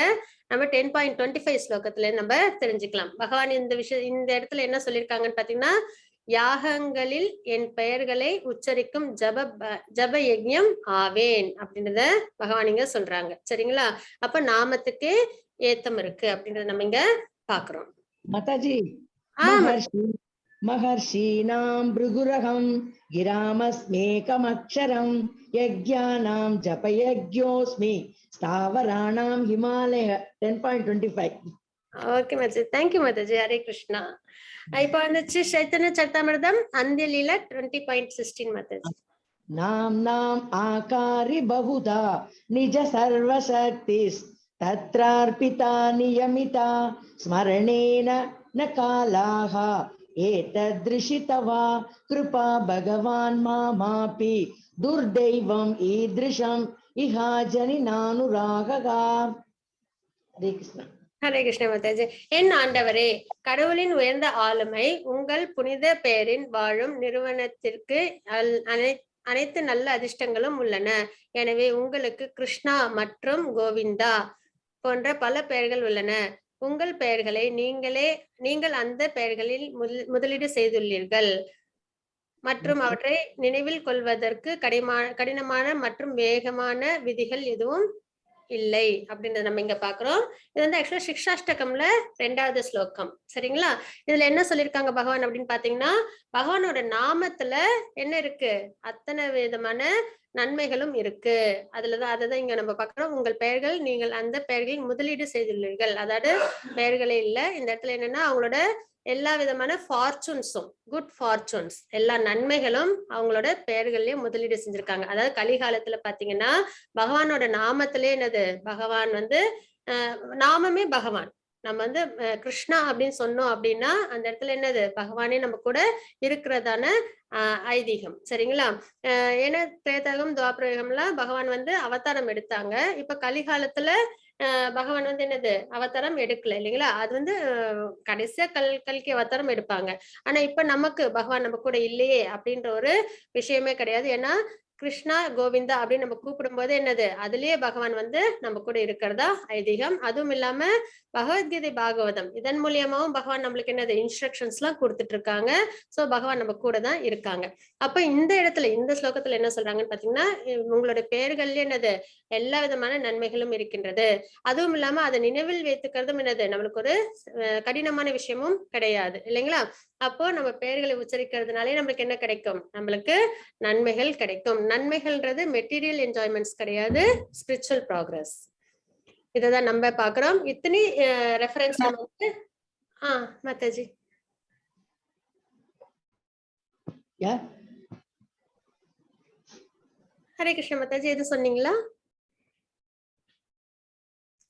நம்ம 10.25 ஸ்லோகத்துல நம்ம தெரிஞ்சுக்கலாம். பகவான் இந்த இடத்துல என்ன சொல்லியிருக்காங்கன்னு பாத்தீங்கன்னா, யாகங்களில் என் பெயர்களை உச்சரிக்கும் ஜப யஜ்ஞம் ஆவேன் அப்படின்றத பகவான் இங்க சொல்றாங்க. சரிங்களா? அப்ப நாமத்துக்கு ஏத்தம் இருக்கு அப்படின்றத நம்ம இங்க பாக்குறோம். மாதாஜி மகர்ஷீனாம் பிருகுரகம் கிராமஸ்மேகம் அக்ஷரம் யஜ்ஞானாம் ஜபயஜ்ஞோஸ்மி ஸ்தாவராணாம் ஹிமாலய. 10.25. ஓகே மாதாஜி, தேங்க்யூ மாதாஜி. ஹரே கிருஷ்ணா. இப்ப வந்துச்சு சைத்தன்ய சரிதாமிர்தம் அந்தியலீலா 20.16 மாதாஜி. நாம் ஆகாரி பகுதா நிஜ சர்வசக்தி तत्रार्पिता नियमिता स्मरणेन न कालाः एतदृशि तवा कृपा भगवान् मामापि दुर्दैवम् ईदृशम् इहा जनिनानुरागः. हरे कृष्ण. ஹரே கிருஷ்ண மாதாஜி. என் ஆண்டவரே, கடவுளின் உயர்ந்த ஆளுமை உங்கள் புனித பெயரின் வாழும் நிறுவனத்திற்கு அனைத்து நல்ல அதிர்ஷ்டங்களும் உள்ளன. எனவே உங்களுக்கு கிருஷ்ணா மற்றும் கோவிந்தா போன்ற பல பெயர்கள் உள்ளன. உங்கள் பெயர்களை நீங்கள் அந்த பெயர்களில் முதலீடு செய்துள்ளீர்கள் மற்றும் அவற்றை நினைவில் கொள்வதற்கு கடினமான மற்றும் வேகமான விதிகள் எதுவும் இல்லை அப்படின்றத நம்ம இங்க பாக்குறோம். இது வந்து ஆக்சுவலா சிக்ஷாஷ்டகம்ல 2வது ஸ்லோகம். சரிங்களா? இதுல என்ன சொல்லியிருக்காங்க பகவான் அப்படின்னு பாத்தீங்கன்னா, பகவானோட நாமத்துல என்ன இருக்கு? அத்தனை விதமான நன்மைகளும் இருக்கு. அதுதான் இங்க நம்ம பாக்குறோம். உங்கள் பெயர்கள் நீங்கள் அந்த பெயர்களில் முதலீடு செய்துள்ளீர்கள். அதாவது பெயர்களே இல்ல, இந்த இடத்துல என்னன்னா அவங்களோட எல்லா விதமான ஃபார்ச்சூன்ஸும், குட் ஃபார்ச்சூன்ஸ், எல்லா நன்மைகளும் அவங்களோட பெயர்கள்லயே முதலீடு செஞ்சிருக்காங்க. அதாவது கலிகாலத்துல பாத்தீங்கன்னா பகவானோட நாமத்திலே என்னது, பகவான் வந்து நாமமே பகவான். நம்ம வந்து கிருஷ்ணா அப்படின்னு சொன்னோம் அப்படின்னா அந்த இடத்துல என்னது, பகவானே நம்ம கூட இருக்கிறதான ஐதீகம். சரிங்களா? ஏன்னா திரேதாயுகம் துவாபரயுகம்லாம் பகவான் வந்து அவதாரம் எடுத்தாங்க. இப்ப கலிகாலத்துல பகவான் வந்து என்னது, அவதாரம் எடுக்கல இல்லைங்களா? அது வந்து கடைசியா கல்கி அவதாரம் எடுப்பாங்க. ஆனா இப்ப நமக்கு பகவான் நம்ம கூட இல்லையே அப்படின்ற ஒரு விஷயமே கிடையாது. ஏன்னா கிருஷ்ணா கோவிந்தா அப்படின்னு நம்ம கூப்பிடும் போது என்னது, அதுலயே பகவான் வந்து நம்ம கூட இருக்கிறதா ஐதீகம். அதுவும் இல்லாம பகவத்கீதை பாகவதம் இதன் மூலியமாவும் பகவான் நம்மளுக்கு என்னது இன்ஸ்ட்ரக்ஷன்ஸ் எல்லாம் கொடுத்துட்டு இருக்காங்க. சோ பகவான் நம்ம கூட தான் இருக்காங்க. அப்ப இந்த இடத்துல இந்த ஸ்லோகத்துல என்ன சொல்றாங்கன்னு பாத்தீங்கன்னா, உங்களோட பெயர்கள்ல என்னது எல்லா விதமான நன்மைகளும் இருக்கின்றது. அதுவும் இல்லாம அதை நினைவில் வைத்துக்கிறதும் என்னது நம்மளுக்கு ஒரு கடினமான விஷயமும் கிடையாது இல்லைங்களா? அப்போ நம்ம பெயர்களை உச்சரிக்கிறதுனாலே நம்மளுக்கு என்ன கிடைக்கும்? நம்மளுக்கு நன்மைகள் கிடைக்கும். நன்மைகள்ன்றது மெட்டீரியல் என்ஜாய்மெண்ட்ஸ் கிடையாது, ஸ்பிரிச்சுவல் ப்ராக்ரஸ். இததான் நம்ம பாக்குறோம். இத்தனை ரெஃபரன்ஸ் வந்து மாதாஜி. ஹரே கிருஷ்ண மாதாஜி, எது சொன்னீங்களா?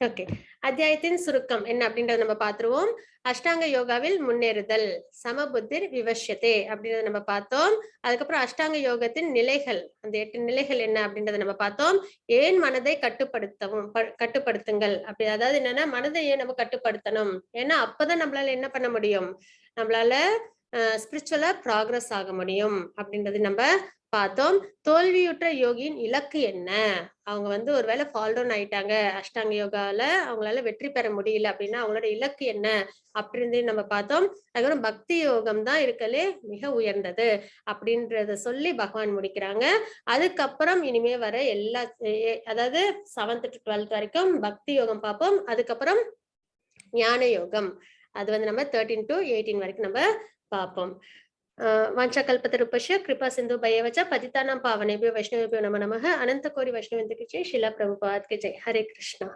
ஓகே, அத்தியாயத்தின் சுருக்கம் என்ன அப்படின்றத நம்ம பாத்துருவோம். அஷ்டாங்க யோகாவில் முன்னேறுதல், சமபுத்திர் விவஷ்யத்தே அப்படின்றத நம்ம பார்த்தோம். அதுக்கப்புறம் அஷ்டாங்க யோகத்தின் நிலைகள், அந்த 8 நிலைகள் என்ன அப்படின்றத நம்ம பார்த்தோம். ஏன் மனதை கட்டுப்படுத்துங்கள் அப்படி, அதாவது என்னன்னா மனதை ஏன் நம்ம கட்டுப்படுத்தணும்? ஏன்னா அப்பதான் நம்மளால என்ன பண்ண முடியும், நம்மளால ஸ்பிரிச்சுவலா ப்ராக்ரஸ் ஆக முடியும் அப்படின்றது நம்ம பார்த்தோம். தோல்வியுற்ற யோகியின் இலக்கு என்ன? அவங்க வந்து ஒருவேளை ஃபால் டவுன் ஆயிட்டாங்க, அஷ்டாங்க யோகால அவங்களால வெற்றி பெற முடியல அப்படின்னா அவங்களோட இலக்கு என்ன அப்படின்னு நம்ம பார்த்தோம். அதுக்கப்புறம் பக்தி யோகம் தான் இருக்கலே மிக உயர்ந்தது அப்படின்றத சொல்லி பகவான் முடிக்கிறாங்க. அதுக்கப்புறம் இனிமே வர எல்லா, அதாவது 7th to 12th வரைக்கும் பக்தி யோகம் பார்ப்போம். அதுக்கப்புறம் ஞான யோகம், அது வந்து நம்ம 13 to 18 வரைக்கும் நம்ம பார்ப்போம். वाञ्छाकल्पतरुभ्यश्च कृपा सिन्धु भयेवच पतितानां पावनेभ्यो वैष्णवेभ्यो नमो नमः. अनंत कोटि वैष्णवेन्द्र की जय. श्रील प्रभुपाद की जय. हरे कृष्णा.